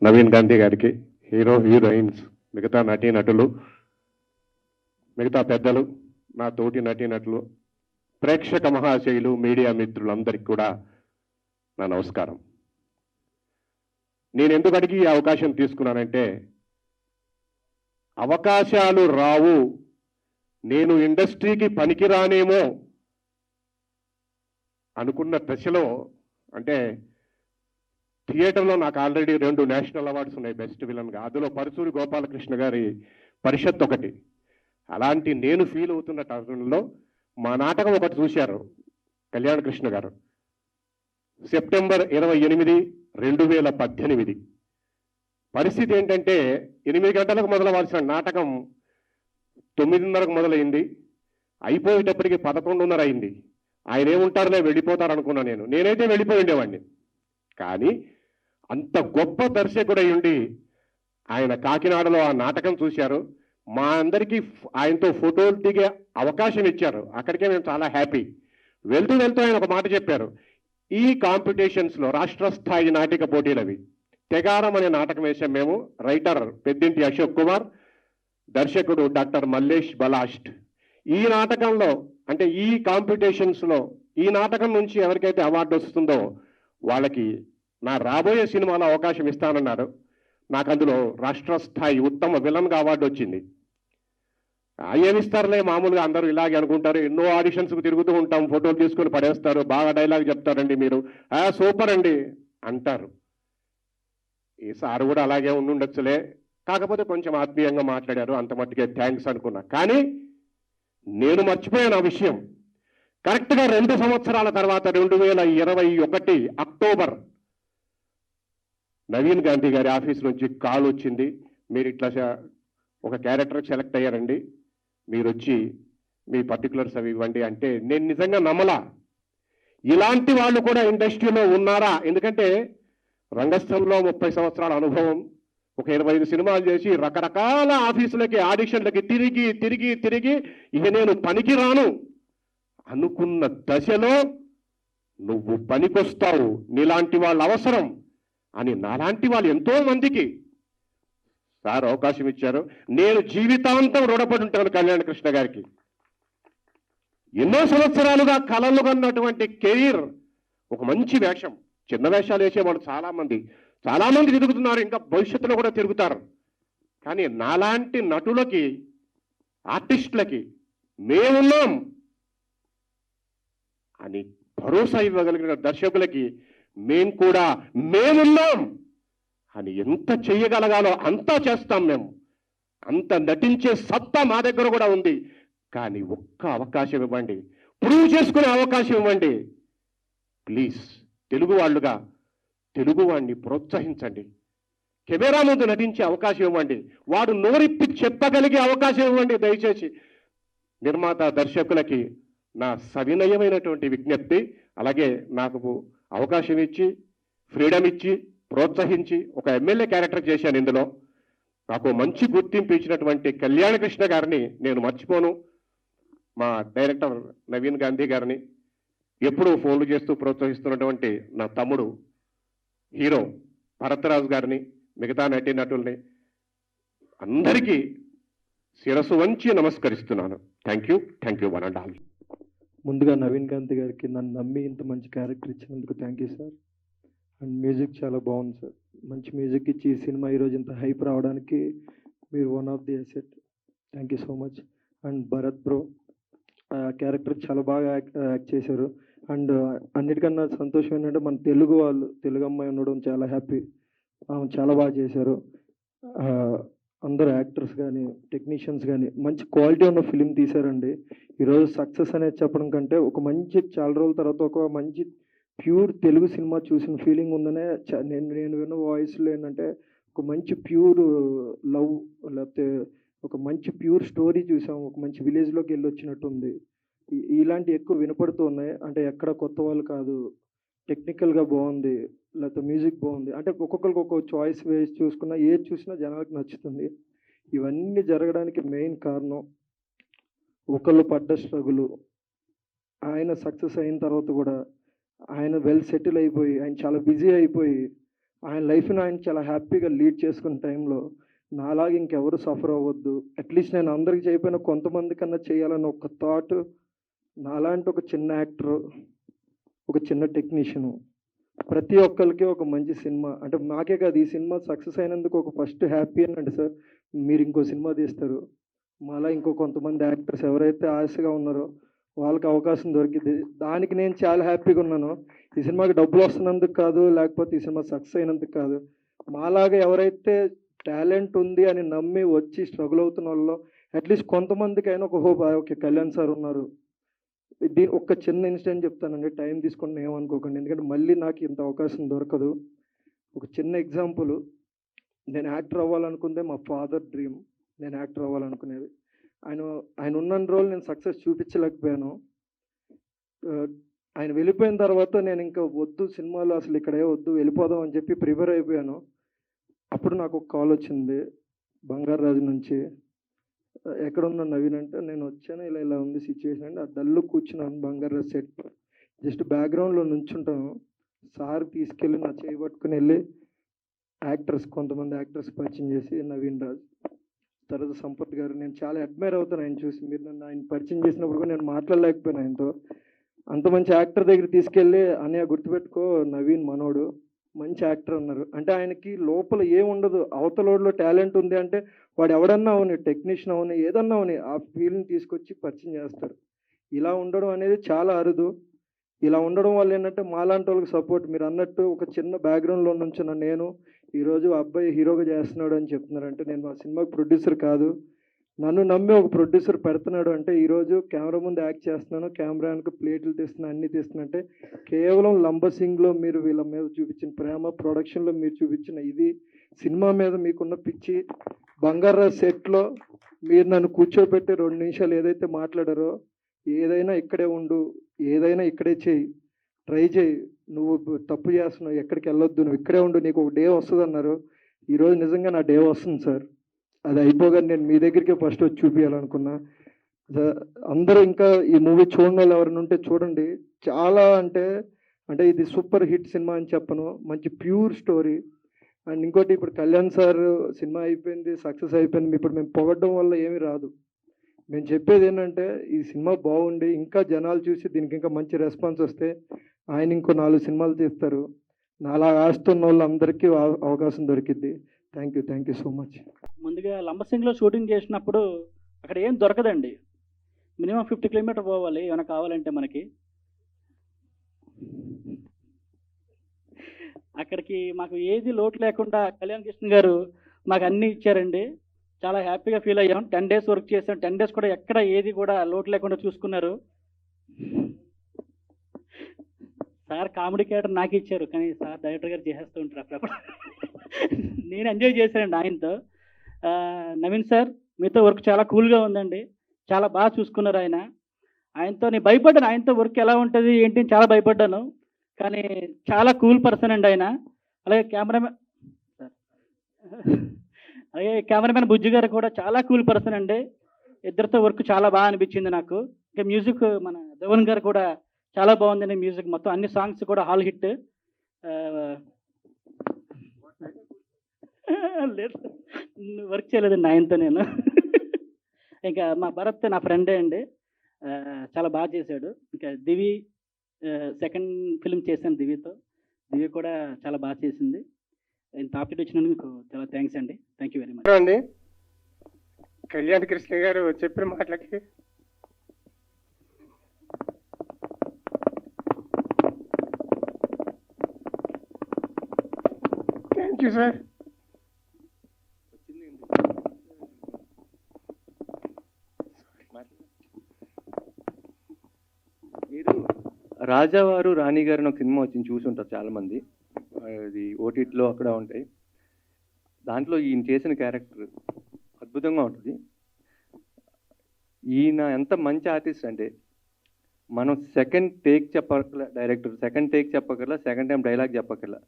నవీన్ గాంధీ గారికి, హీరోయిన్స్, మిగతా నటీనటులు, మిగతా పెద్దలు, నా తోటి నటీనటులు, ప్రేక్షక మహాశయులు, మీడియా మిత్రులందరికీ కూడా నా నమస్కారం. నేను ఎందుకు అడిగి ఈ అవకాశం తీసుకున్నానంటే, అవకాశాలు రావు, నేను ఇండస్ట్రీకి పనికిరానేమో అనుకున్న దశలో, అంటే థియేటర్లో నాకు ఆల్రెడీ 2 నేషనల్ అవార్డ్స్ ఉన్నాయి బెస్ట్ విలన్గా. అందులో పరుచూరి గోపాలకృష్ణ గారి పరిషత్ ఒకటి. అలాంటి నేను ఫీల్ అవుతున్న టర్న్లో మా నాటకం ఒకటి చూశారు కళ్యాణ్ కృష్ణ గారు. సెప్టెంబర్ 28, 2018. పరిస్థితి ఏంటంటే 8 గంటలకు మొదలవలసిన నాటకం 9:30కు మొదలైంది. అయిపోయేటప్పటికి 11:30 అయింది. ఆయన ఏముంటారులే, వెళ్ళిపోతారు అనుకున్నా నేనైతే వెళ్ళిపోయి ఉండేవాడిని. కానీ అంత గొప్ప దర్శకుడై ఉండి ఆయన కాకినాడలో ఆ నాటకం చూశారు. మా అందరికీ ఆయనతో ఫోటోలు దిగే అవకాశం ఇచ్చారు. అక్కడికే మేము చాలా హ్యాపీ. వెళ్తూ ఆయన ఒక మాట చెప్పారు, ఈ కాంపిటీషన్స్లో రాష్ట్ర స్థాయి నాటిక పోటీలు అవి, తెగారం అనే నాటకం వేసాం మేము. రైటర్ పెద్దింటి అశోక్ కుమార్, దర్శకుడు డాక్టర్ మల్లేష్ బలాస్ట్. ఈ నాటకంలో, అంటే ఈ కాంపిటీషన్స్లో ఈ నాటకం నుంచి ఎవరికైతే అవార్డు వస్తుందో వాళ్ళకి నా రాబోయే సినిమాలో అవకాశం ఇస్తానన్నారు. నాకు అందులో రాష్ట్ర స్థాయి ఉత్తమ విలన్గా అవార్డు వచ్చింది. ఏమిస్తారులే, మామూలుగా అందరూ ఇలాగే అనుకుంటారు, ఎన్నో ఆడిషన్స్కు తిరుగుతూ ఉంటాం, ఫోటోలు తీసుకొని పడేస్తారు, బాగా డైలాగ్ చెప్తారండి మీరు, సూపర్ అండి అంటారు. ఈ సార్ కూడా అలాగే ఉండుండొచ్చులే, కాకపోతే కొంచెం ఆత్మీయంగా మాట్లాడారు, అంత మట్టుకే థ్యాంక్స్ అనుకున్నా. కానీ నేను మర్చిపోయాను ఆ విషయం. కరెక్ట్గా 2 సంవత్సరాల తర్వాత 2021 అక్టోబర్ నవీన్ గాంధీ గారి ఆఫీస్ నుంచి కాల్ వచ్చింది, మీరు ఇట్లా ఒక క్యారెక్టర్ సెలెక్ట్ అయ్యారండి, మీరు వచ్చి మీ పర్టికులర్స్ అవి ఇవ్వండి అంటే నేను నిజంగా నమ్మలా. ఇలాంటి వాళ్ళు కూడా ఇండస్ట్రీలో ఉన్నారా? ఎందుకంటే రంగస్థలంలో 30 సంవత్సరాల అనుభవం, ఒక 25 సినిమాలు చేసి రకరకాల ఆఫీసులకి, ఆడిషన్లకి తిరిగి ఇక నేను పనికి రాను అనుకున్న దశలో నువ్వు పనికొస్తావు, నీలాంటి వాళ్ళు అవసరం అని నాలాంటి వాళ్ళు ఎంతో మందికి సార్ అవకాశం ఇచ్చారు. నేను జీవితాంతం రుణపడి ఉంటాను కళ్యాణ్ కృష్ణ గారికి. ఎన్నో సంవత్సరాలుగా కలలు కన్నటువంటి కెరీర్, ఒక మంచి వేషం, చిన్న వేషాలు వేసేవాళ్ళు చాలా మంది తిరుగుతున్నారు, ఇంకా భవిష్యత్తులో కూడా తిరుగుతారు. కానీ నాలాంటి నటులకి, ఆర్టిస్టులకి మేమున్నాం అని భరోసా ఇవ్వగలిగిన దర్శకులకి మేమున్నాం అని ఎంత చెయ్యగలగాలో అంతా చేస్తాం మేము. అంత నటించే సత్తా మా దగ్గర కూడా ఉంది. కానీ ఒక్క అవకాశం ఇవ్వండి, ప్రూవ్ చేసుకునే అవకాశం ఇవ్వండి ప్లీజ్. తెలుగు వాళ్ళుగా తెలుగువాడిని ప్రోత్సహించండి, కెమెరా ముందు నటించే అవకాశం ఇవ్వండి, వాడు నోరిప్పి చెప్పగలిగే అవకాశం ఇవ్వండి దయచేసి. నిర్మాత దర్శకులకి నా సవినయమైనటువంటి విజ్ఞప్తి. అలాగే నాకు అవకాశం ఇచ్చి, ఫ్రీడమ్ ఇచ్చి, ప్రోత్సహించి ఒక ఎమ్మెల్యే క్యారెక్టర్ చేశాను. ఇందులో నాకు మంచి గుర్తింపు ఇచ్చినటువంటి కళ్యాణ కృష్ణ గారిని నేను మర్చిపోను. మా డైరెక్టర్ నవీన్ గాంధీ గారిని ఎప్పుడూ ఫోన్లు చేస్తూ ప్రోత్సహిస్తున్నటువంటి నా తమ్ముడు హీరో భరతరాజు గారిని, మిగతా నటీనటుల్ని అందరికీ శిరస్సు వంచి నమస్కరిస్తున్నాను. Thank you one and all. ముందుగా నవీన్ గాంధీ గారికి నన్ను నమ్మి ఇంత మంచి క్యారెక్టర్ ఇచ్చినందుకు thank you sir. And music చాలా బాగుంది సార్, మంచి మ్యూజిక్ ఇచ్చి ఈ సినిమా ఈరోజు ఇంత హైప్ రావడానికి మీరు one of the asset. Thank you so much. And Bharat bro character చాలా బాగా యాక్ట్ చేశారు. అండ్ అన్నిటికన్నా సంతోషం ఏంటంటే మన తెలుగు అమ్మాయి ఉండడం చాలా హ్యాపీ. చాలా బాగా చేశారు. అందరు యాక్టర్స్ కానీ టెక్నీషియన్స్ కానీ మంచి క్వాలిటీ ఉన్న ఫిలిం తీశారండి. ఈరోజు సక్సెస్ అనేది చెప్పడం కంటే ఒక మంచి చాలా రోజుల తర్వాత ఒక మంచి ప్యూర్ తెలుగు సినిమా చూసిన ఫీలింగ్ ఉందనే నేను విన్న వాయిస్లో ఏంటంటే ఒక మంచి ప్యూర్ లవ్, లేకపోతే ఒక మంచి ప్యూర్ స్టోరీ చూసాం. ఒక మంచి విలేజ్లోకి వెళ్ళి వచ్చినట్టు ఉంది. ఇలాంటి ఎక్కువ వినపడుతూ ఉన్నాయి. అంటే ఎక్కడ కొత్త వాళ్ళు కాదు, టెక్నికల్గా బాగుంది, లేకపోతే మ్యూజిక్ బాగుంది, అంటే ఒక్కొక్కరికి ఒక్కొక్క చాయిస్ వేసి చూసుకున్నా ఏది చూసినా జనాలకు నచ్చుతుంది. ఇవన్నీ జరగడానికి మెయిన్ కారణం ఒకళ్ళు పడ్డ స్ట్రగులు. ఆయన సక్సెస్ అయిన తర్వాత కూడా ఆయన వెల్ సెటిల్ అయిపోయి, ఆయన చాలా బిజీ అయిపోయి, ఆయన లైఫ్ని ఆయన చాలా హ్యాపీగా లీడ్ చేసుకున్న టైంలో నాలాగా ఇంకెవరు సఫర్ అవ్వద్దు, అట్లీస్ట్ నేను అందరికి చేయకపోయినా కొంతమంది కన్నా చేయాలని ఒక థాట్, నాలాంటి ఒక చిన్న యాక్టర్, ఒక చిన్న టెక్నీషియను, ప్రతి ఒక్కరికి ఒక మంచి సినిమా, అంటే నాకే కాదు ఈ సినిమా సక్సెస్ అయినందుకు ఒక ఫస్ట్ హ్యాపీ అని అంటే సార్ మీరు ఇంకో సినిమా తీస్తారు, మళ్ళీ ఇంకో కొంతమంది యాక్టర్స్ ఎవరైతే ఆశగా ఉన్నారో వాళ్ళకి అవకాశం దొరికింది, దానికి నేను చాలా హ్యాపీగా ఉన్నాను. ఈ సినిమాకి డబ్బులు వస్తున్నందుకు కాదు, లేకపోతే ఈ సినిమా సక్సెస్ అయినందుకు కాదు, మాలాగా ఎవరైతే టాలెంట్ ఉంది అని నమ్మి వచ్చి స్ట్రగుల్ అవుతున్న వాళ్ళు అట్లీస్ట్ కొంతమందికైనా ఒక హోప్, ఓకే కళ్యాణ్ సార్ ఉన్నారు. దీని ఒక చిన్న ఇన్సిడెంట్ చెప్తానండి, టైం తీసుకొని ఏమనుకోకండి, ఎందుకంటే మళ్ళీ నాకు ఇంత అవకాశం దొరకదు. ఒక చిన్న ఎగ్జాంపుల్, నేను యాక్టర్ అవ్వాలనుకుందే మా ఫాదర్ డ్రీమ్, నేను యాక్టర్ అవ్వాలనుకునేది. ఆయన ఉన్న రోజులు నేను సక్సెస్ చూపించలేకపోయాను. ఆయన వెళ్ళిపోయిన తర్వాత నేను ఇంకా వద్దు సినిమాలు అసలు ఇక్కడే వద్దు, వెళ్ళిపోదాం అని చెప్పి ప్రిపేర్ అయిపోయాను. అప్పుడు నాకు ఒక కాల్ వచ్చింది బంగారాజు నుంచి, ఎక్కడున్నా నవీన్ అంటే, నేను వచ్చాను ఇలా ఇలా ఉంది సిచ్యువేషన్ అంటే, ఆ డల్లు కూర్చున్నాను బంగారాజు సెట్, జస్ట్ బ్యాక్గ్రౌండ్లో నుంచుంటాను, సార్ తీసుకెళ్ళి నా చేయి పట్టుకుని వెళ్ళి కొంతమంది యాక్టర్స్ పరిచయం చేసి, నవీన్ రాజ్, తర్వాత సంపత్ గారు, నేను చాలా అడ్మైర్ అవుతాను ఆయన చూసి. మీరు నన్ను ఆయన పరిచయం చేసినప్పుడు కూడా నేను మాట్లాడలేకపోయాను ఆయనతో. అంత మంచి యాక్టర్ దగ్గర తీసుకెళ్ళి, అన్నయ్య గుర్తుపెట్టుకో నవీన్ మనోడు మంచి యాక్టర్ అన్నారు. అంటే ఆయనకి లోపల ఏముండదు, అవతలోడిలో టాలెంట్ ఉంది అంటే వాడు ఎవడన్నా అవని, టెక్నీషియన్ అవని, ఏదన్నా అవని, ఆ ఫీల్డ్ని తీసుకొచ్చి పరిచయం చేస్తాడు. ఇలా ఉండడం అనేది చాలా అరుదు. ఇలా ఉండడం వల్ల ఏంటంటే మాలాంటి వాళ్ళకి సపోర్ట్, మీరు అన్నట్టు ఒక చిన్న బ్యాక్గ్రౌండ్లో నుంచిన నేను ఈరోజు అబ్బాయి హీరోగా చేస్తున్నాడు అని చెప్తున్నారంటే, నేను మా సినిమాకి ప్రొడ్యూసర్ కాదు, నన్ను నమ్మి ఒక ప్రొడ్యూసర్ పెడుతున్నాడు అంటే, ఈరోజు కెమెరా ముందు యాక్ట్ చేస్తున్నాను, కెమెరానికి ప్లేట్లు తీస్తున్నా, అన్నీ తీస్తున్నా అంటే కేవలం లంబసింగ్లో మీరు వీళ్ళ మీద చూపించిన ప్రేమ, ప్రొడక్షన్లో మీరు చూపించిన ఇది, సినిమా మీద మీకున్న పిచ్చి, బంగారాజ్ సెట్లో మీరు నన్ను కూర్చోబెట్టి 2 నిమిషాలు ఏదైతే మాట్లాడారో, ఏదైనా ఇక్కడే ఉండు, ఏదైనా ఇక్కడే చేయి, ట్రై చేయి, నువ్వు తప్పు చేస్తున్నావు, ఎక్కడికి వెళ్ళొద్దు, నువ్వు ఇక్కడే ఉండు, నీకు ఒక డే వస్తుంది అన్నారు. ఈరోజు నిజంగా నా డే వస్తుంది సార్. అది అయిపోగానే నేను మీ దగ్గరికి ఫస్ట్ వచ్చి చూపించాలనుకున్నా. అందరూ ఇంకా ఈ మూవీ చూడని వాళ్ళు ఎవరైనా ఉంటే చూడండి. చాలా అంటే ఇది సూపర్ హిట్ సినిమా అని చెప్పను, మంచి ప్యూర్ స్టోరీ. అండ్ ఇంకోటి, ఇప్పుడు కళ్యాణ్ సార్ సినిమా అయిపోయింది, సక్సెస్ అయిపోయింది, ఇప్పుడు మేము పొగడ్డం వల్ల ఏమీ రాదు. మేము చెప్పేది ఏంటంటే, ఈ సినిమా బాగుండి ఇంకా జనాలు చూసి దీనికి ఇంకా మంచి రెస్పాన్స్ వస్తే ఆయన ఇంకో 4 సినిమాలు తీస్తారు. నాలా ఆస్తున్న వాళ్ళందరికీ అవకాశం దొరికిద్ది. Thank you so much. ముందుగా లంబసింగ్లో షూటింగ్ చేసినప్పుడు అక్కడ ఏం దొరకదండి, మినిమం 50 కిలోమీటర్ పోవాలి ఏమైనా కావాలంటే మనకి. అక్కడికి మాకు ఏది లోటు లేకుండా కళ్యాణ్ కృష్ణ గారు మాకు అన్నీ ఇచ్చారండి. చాలా హ్యాపీగా ఫీల్ అయ్యాం. 10 డేస్ వర్క్ చేసాం. 10 డేస్ కూడా ఎక్కడ ఏది కూడా లోటు లేకుండా చూసుకున్నారు. సార్ కామెడీ క్యారెక్టర్ నాకు ఇచ్చారు, కానీ సార్ డైరెక్టర్ గారు చేసేస్తూ ఉంటారు అప్పుడప్పుడు. నేను ఎంజాయ్ చేశానండి ఆయనతో. నవీన్ సార్ మీతో వర్క్ చాలా కూల్గా ఉందండి, చాలా బాగా చూసుకున్నారు ఆయన. ఆయనతో నేను భయపడ్డాను, ఆయనతో వర్క్ ఎలా ఉంటుంది ఏంటి అని చాలా భయపడ్డాను, కానీ చాలా కూల్ పర్సన్ అండి ఆయన. అలాగే కెమెరామెన్ బుజ్జి గారు కూడా చాలా కూల్ పర్సన్ అండి. ఇద్దరితో వర్క్ చాలా బాగా అనిపించింది నాకు. ఇంకా మ్యూజిక్ మన ధవన్ గారు కూడా చాలా బాగుందండి. మ్యూజిక్ మొత్తం అన్ని సాంగ్స్ కూడా హాల్ హిట్. లేదు వర్క్ చేయలేదండి ఆయనతో నేను. ఇంకా మా భరత్ నా ఫ్రెండే అండి, చాలా బాగా చేశాడు. ఇంకా దివి సెకండ్ ఫిల్మ్ చేశాను దివితో, దివి కూడా చాలా బాగా చేసింది. ఇంత ఆపరేట్ వచ్చినందుకు చాలా థ్యాంక్స్ అండి. థ్యాంక్ యూ వెరీ మచ్ అండి. కళ్యాణ్ కృష్ణ గారు చెప్పిన మాటలకి థ్యాంక్ యూ సార్. మీరు రాజావారు రాణి గారు ఒక సినిమా వచ్చింది, చూసి ఉంటారు చాలామంది, అది ఓటీటీలో అక్కడ ఉంటాయి. దాంట్లో ఈయన చేసిన క్యారెక్టర్ అద్భుతంగా ఉంటుంది. ఈయన ఎంత మంచి ఆర్టిస్ట్ అంటే, మనం సెకండ్ టేక్ చెప్పక్కర్లా, డైరెక్టర్ సెకండ్ టేక్ చెప్పక్కర్లా, సెకండ్ టైం డైలాగ్ చెప్పక్కర్లా.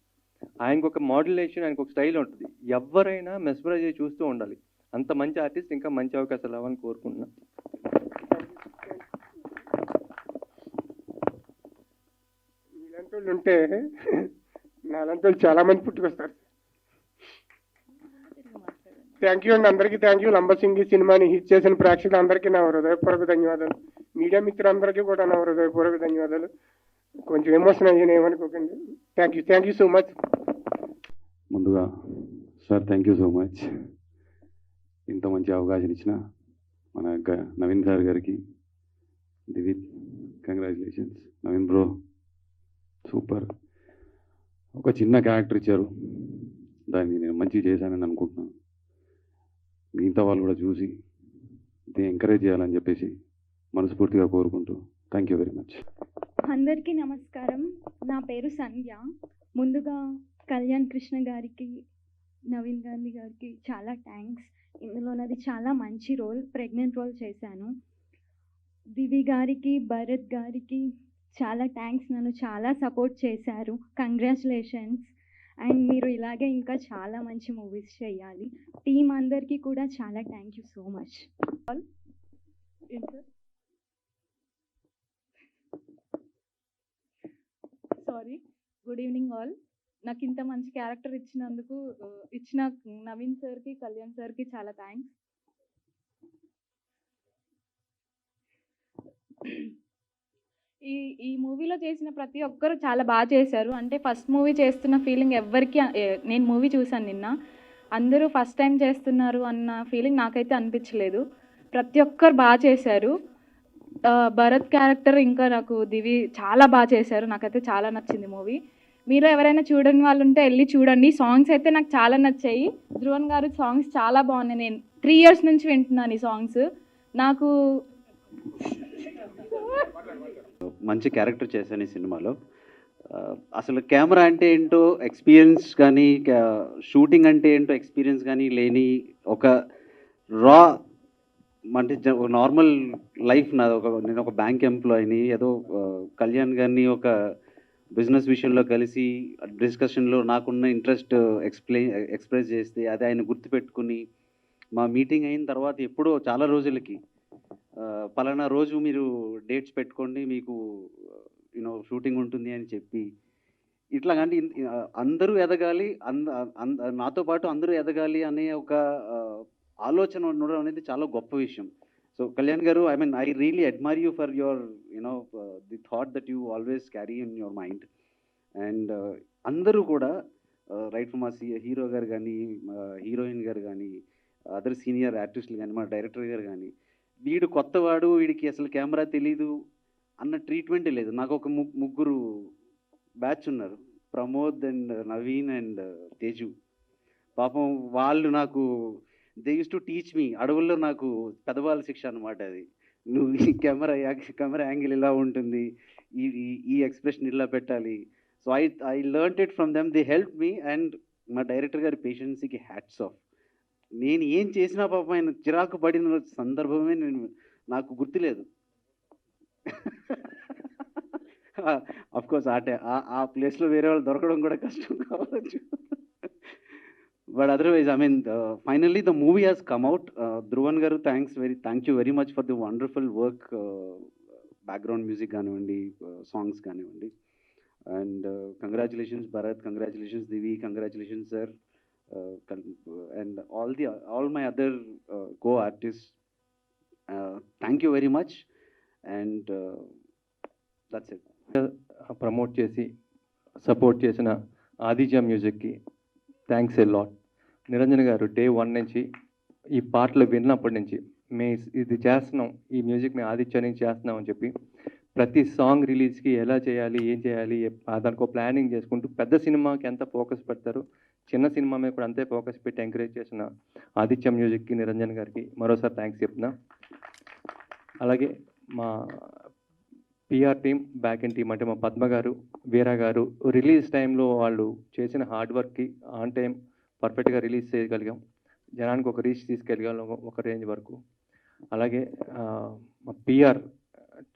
ఆయనకు ఒక మాడ్యులేషన్, ఆయనకు ఒక స్టైల్ ఉంటుంది. ఎవరైనా మెస్మరైజ్ అయ్యి చూస్తూ ఉండాలి. అంత మంచి ఆర్టిస్ట్, ఇంకా మంచి అవకాశాలు అవ్వాలని కోరుకుంటున్నాను. ఇలాంటి వాళ్ళు ఉంటే నాలాంటి వాళ్ళు చాలా మంది పుట్టుకొస్తారు. థ్యాంక్ యూ అండి, అందరికీ థ్యాంక్ యూ. లంబసింగి సినిమాని హిట్ చేసిన ప్రేక్షకులందరికీ నా హృదయపూర్వక ధన్యవాదాలు. మీడియా మిత్రులందరికీ కూడా నా హృదయపూర్వక ధన్యవాదాలు. కొంచెం ఎమోషన్ అయ్యాను, ఏమనుకోకండి. Thank you so much. ముందుగా sir thank you so much. ఇంత మంచి అవకాశం ఇచ్చిన మన నవీన్ సార్ గారికి, దివిత్ కంగ్రాచులేషన్స్. Naveen bro super. ఒక చిన్న క్యారెక్టర్ ఇచ్చారు, దాన్ని నేను మంచిగా చేశానని అనుకుంటున్నాను. మిగతా వాళ్ళు కూడా చూసి దీన్ని ఎంకరేజ్ చేయాలని చెప్పేసి మనస్ఫూర్తిగా కోరుకుంటూ థ్యాంక్ యూ వెరీ మచ్. అందరికీ నమస్కారం. నా పేరు సంధ్య. ముందుగా కళ్యాణ్ కృష్ణ గారికి, నవీన్ గాంధీ గారికి చాలా థ్యాంక్స్. ఇందులో నాది చాలా మంచి రోల్, ప్రెగ్నెంట్ రోల్ చేశాను. దివి గారికి, భరత్ గారికి చాలా థ్యాంక్స్. నన్ను చాలా సపోర్ట్ చేశారు. కంగ్రాచులేషన్స్. అండ్ మీరు ఇలాగే ఇంకా చాలా మంచి మూవీస్ చేయాలి. టీం అందరికీ కూడా చాలా thank you so much. Sorry, good evening all. నాకు ఇంత మంచి క్యారెక్టర్ ఇచ్చినందుకు ఇచ్చిన నవీన్ సార్కి, కళ్యాణ్ సార్కి చాలా థ్యాంక్స్. ఈ మూవీలో చేసిన ప్రతి ఒక్కరు చాలా బాగా చేశారు. అంటే ఫస్ట్ మూవీ చేస్తున్న ఫీలింగ్ ఎవ్వరికి, నేను మూవీ చూశాను నిన్న, అందరూ ఫస్ట్ టైం చేస్తున్నారు అన్న ఫీలింగ్ నాకైతే అనిపించలేదు. ప్రతి ఒక్కరు బాగా చేశారు. భరత్ క్యారెక్టర్ ఇంకా నాకు దివి చాలా బాగా చేశారు. నాకైతే చాలా నచ్చింది మూవీ. మీరు ఎవరైనా చూడని వాళ్ళు ఉంటే వెళ్ళి చూడండి. సాంగ్స్ అయితే నాకు చాలా నచ్చాయి. ధ్రువన్ గారి సాంగ్స్ చాలా బాగున్నాయి. నేను 3 years నుంచి వింటున్నాను ఈ సాంగ్స్. నాకు మంచి క్యారెక్టర్ చేశాను ఈ సినిమాలో. అసలు కెమెరా అంటే ఏంటో ఎక్స్పీరియన్స్ కానీ, షూటింగ్ అంటే ఏంటో ఎక్స్పీరియన్స్ కానీ లేని ఒక రా, అంటే నార్మల్ లైఫ్ నాది. నేను ఒక బ్యాంక్ ఎంప్లాయీని, ఏదో కళ్యాణ్ గారిని ఒక బిజినెస్ విషయంలో కలిసి డిస్కషన్లో నాకున్న ఇంట్రెస్ట్ ఎక్స్ప్రెస్ చేస్తే అది ఆయన గుర్తుపెట్టుకుని మా మీటింగ్ అయిన తర్వాత ఎప్పుడో చాలా రోజులకి పలానా రోజు మీరు డేట్స్ పెట్టుకోండి, మీకు షూటింగ్ ఉంటుంది అని చెప్పి ఇట్లా. కానీ అందరూ ఎదగాలి, నాతో పాటు అందరూ ఎదగాలి అనే ఒక ఆలోచన ఉండడం అనేది చాలా గొప్ప విషయం. సో కళ్యాణ్ గారు, I mean I really admire you for your the thought that you always carry in your mind. And అందరూ కూడా రైట్ ఫ్రమ్ మా హీరో గారు కానీ, హీరోయిన్ గారు కానీ, అదర్ సీనియర్ ఆర్టిస్టులు కానీ, మా డైరెక్టర్ గారు కానీ, వీడు కొత్తవాడు, వీడికి అసలు కెమెరా తెలీదు అన్న ట్రీట్మెంటే లేదు. నాకు ఒక ముగ్గురు బ్యాచ్ ఉన్నారు, ప్రమోద్ అండ్ నవీన్ అండ్ తేజు. పాపం వాళ్ళు నాకు they use to teach me. అడవుల్లో నాకు పెదవాళ్ళ శిక్ష అనమాట అది. నువ్వు ఈ కెమెరా యాంగిల్ ఇలా ఉంటుంది, ఈ ఎక్స్ప్రెషన్ ఇలా పెట్టాలి. So I learned it from them. They help me. And మా డైరెక్టర్ గారి పేషెన్సీకి హ్యాట్స్ ఆఫ్. నేను ఏం చేసినా పాపం ఆయన చిరాకు పడిన సందర్భమే నాకు గుర్తులేదు. అఫ్కోర్స్ ఆ ప్లేస్లో వేరే వాళ్ళు దొరకడం కూడా కష్టం కావచ్చు. But otherwise I mean finally the movie has come out. Dhruvan గారు thank you very much for the wonderful work. Background music కానివ్వండి, సాంగ్స్ కానివ్వండి. And congratulations Bharath, congratulations Divi, congratulations sir, and all my other co-artists. Thank you very much. And that's it. Promote చేసి సపోర్ట్ చేసిన ఆదిత్య మ్యూజిక్కి థ్యాంక్స్ ఎ లాట్. నిరంజన్ గారు డే 1 నుంచి ఈ పాటలు విన్నప్పటి నుంచి ఇది చేస్తున్నాం, ఈ మ్యూజిక్ మేము ఆదిత్య నుంచి చేస్తున్నాం అని చెప్పి ప్రతి సాంగ్ రిలీజ్కి ఎలా చేయాలి, ఏం చేయాలి, దానికి ప్లానింగ్ చేసుకుంటూ పెద్ద సినిమాకి ఎంత ఫోకస్ పెడతారు, చిన్న సినిమా మీద కూడా అంతే ఫోకస్ పెట్టి ఎంకరేజ్ చేసిన ఆదిత్య మ్యూజిక్కి, నిరంజన్ గారికి మరోసారి థ్యాంక్స్ చెప్తున్నా. అలాగే మా PR team, back end team అంటే మా పద్మ గారు, వీరా గారు, రిలీజ్ టైంలో వాళ్ళు చేసిన హార్డ్ వర్క్కి ఆన్ టైం పర్ఫెక్ట్గా రిలీజ్ చేయగలిగాం. జనానికి ఒక రీచ్ తీసుకెళ్ళగలం ఒక రేంజ్ వరకు. అలాగే మా పిఆర్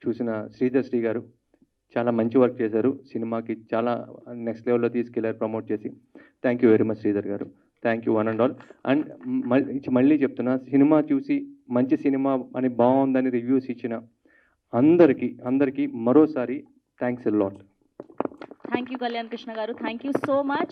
చూసిన శ్రీధర్ శ్రీ గారు చాలా మంచి వర్క్ చేశారు, సినిమాకి చాలా నెక్స్ట్ లెవెల్లో తీసుకెళ్లారు ప్రమోట్ చేసి. Thank you very much Sridhar గారు, thank you one and all. And మళ్ళీ చెప్తున్నా, సినిమా చూసి మంచి సినిమా అని బాగుందని రివ్యూస్ ఇచ్చిన అందరికీ మరోసారి thanks a lot. Thank you Kalyan Krishna గారు, థ్యాంక్ యూ సో మచ్.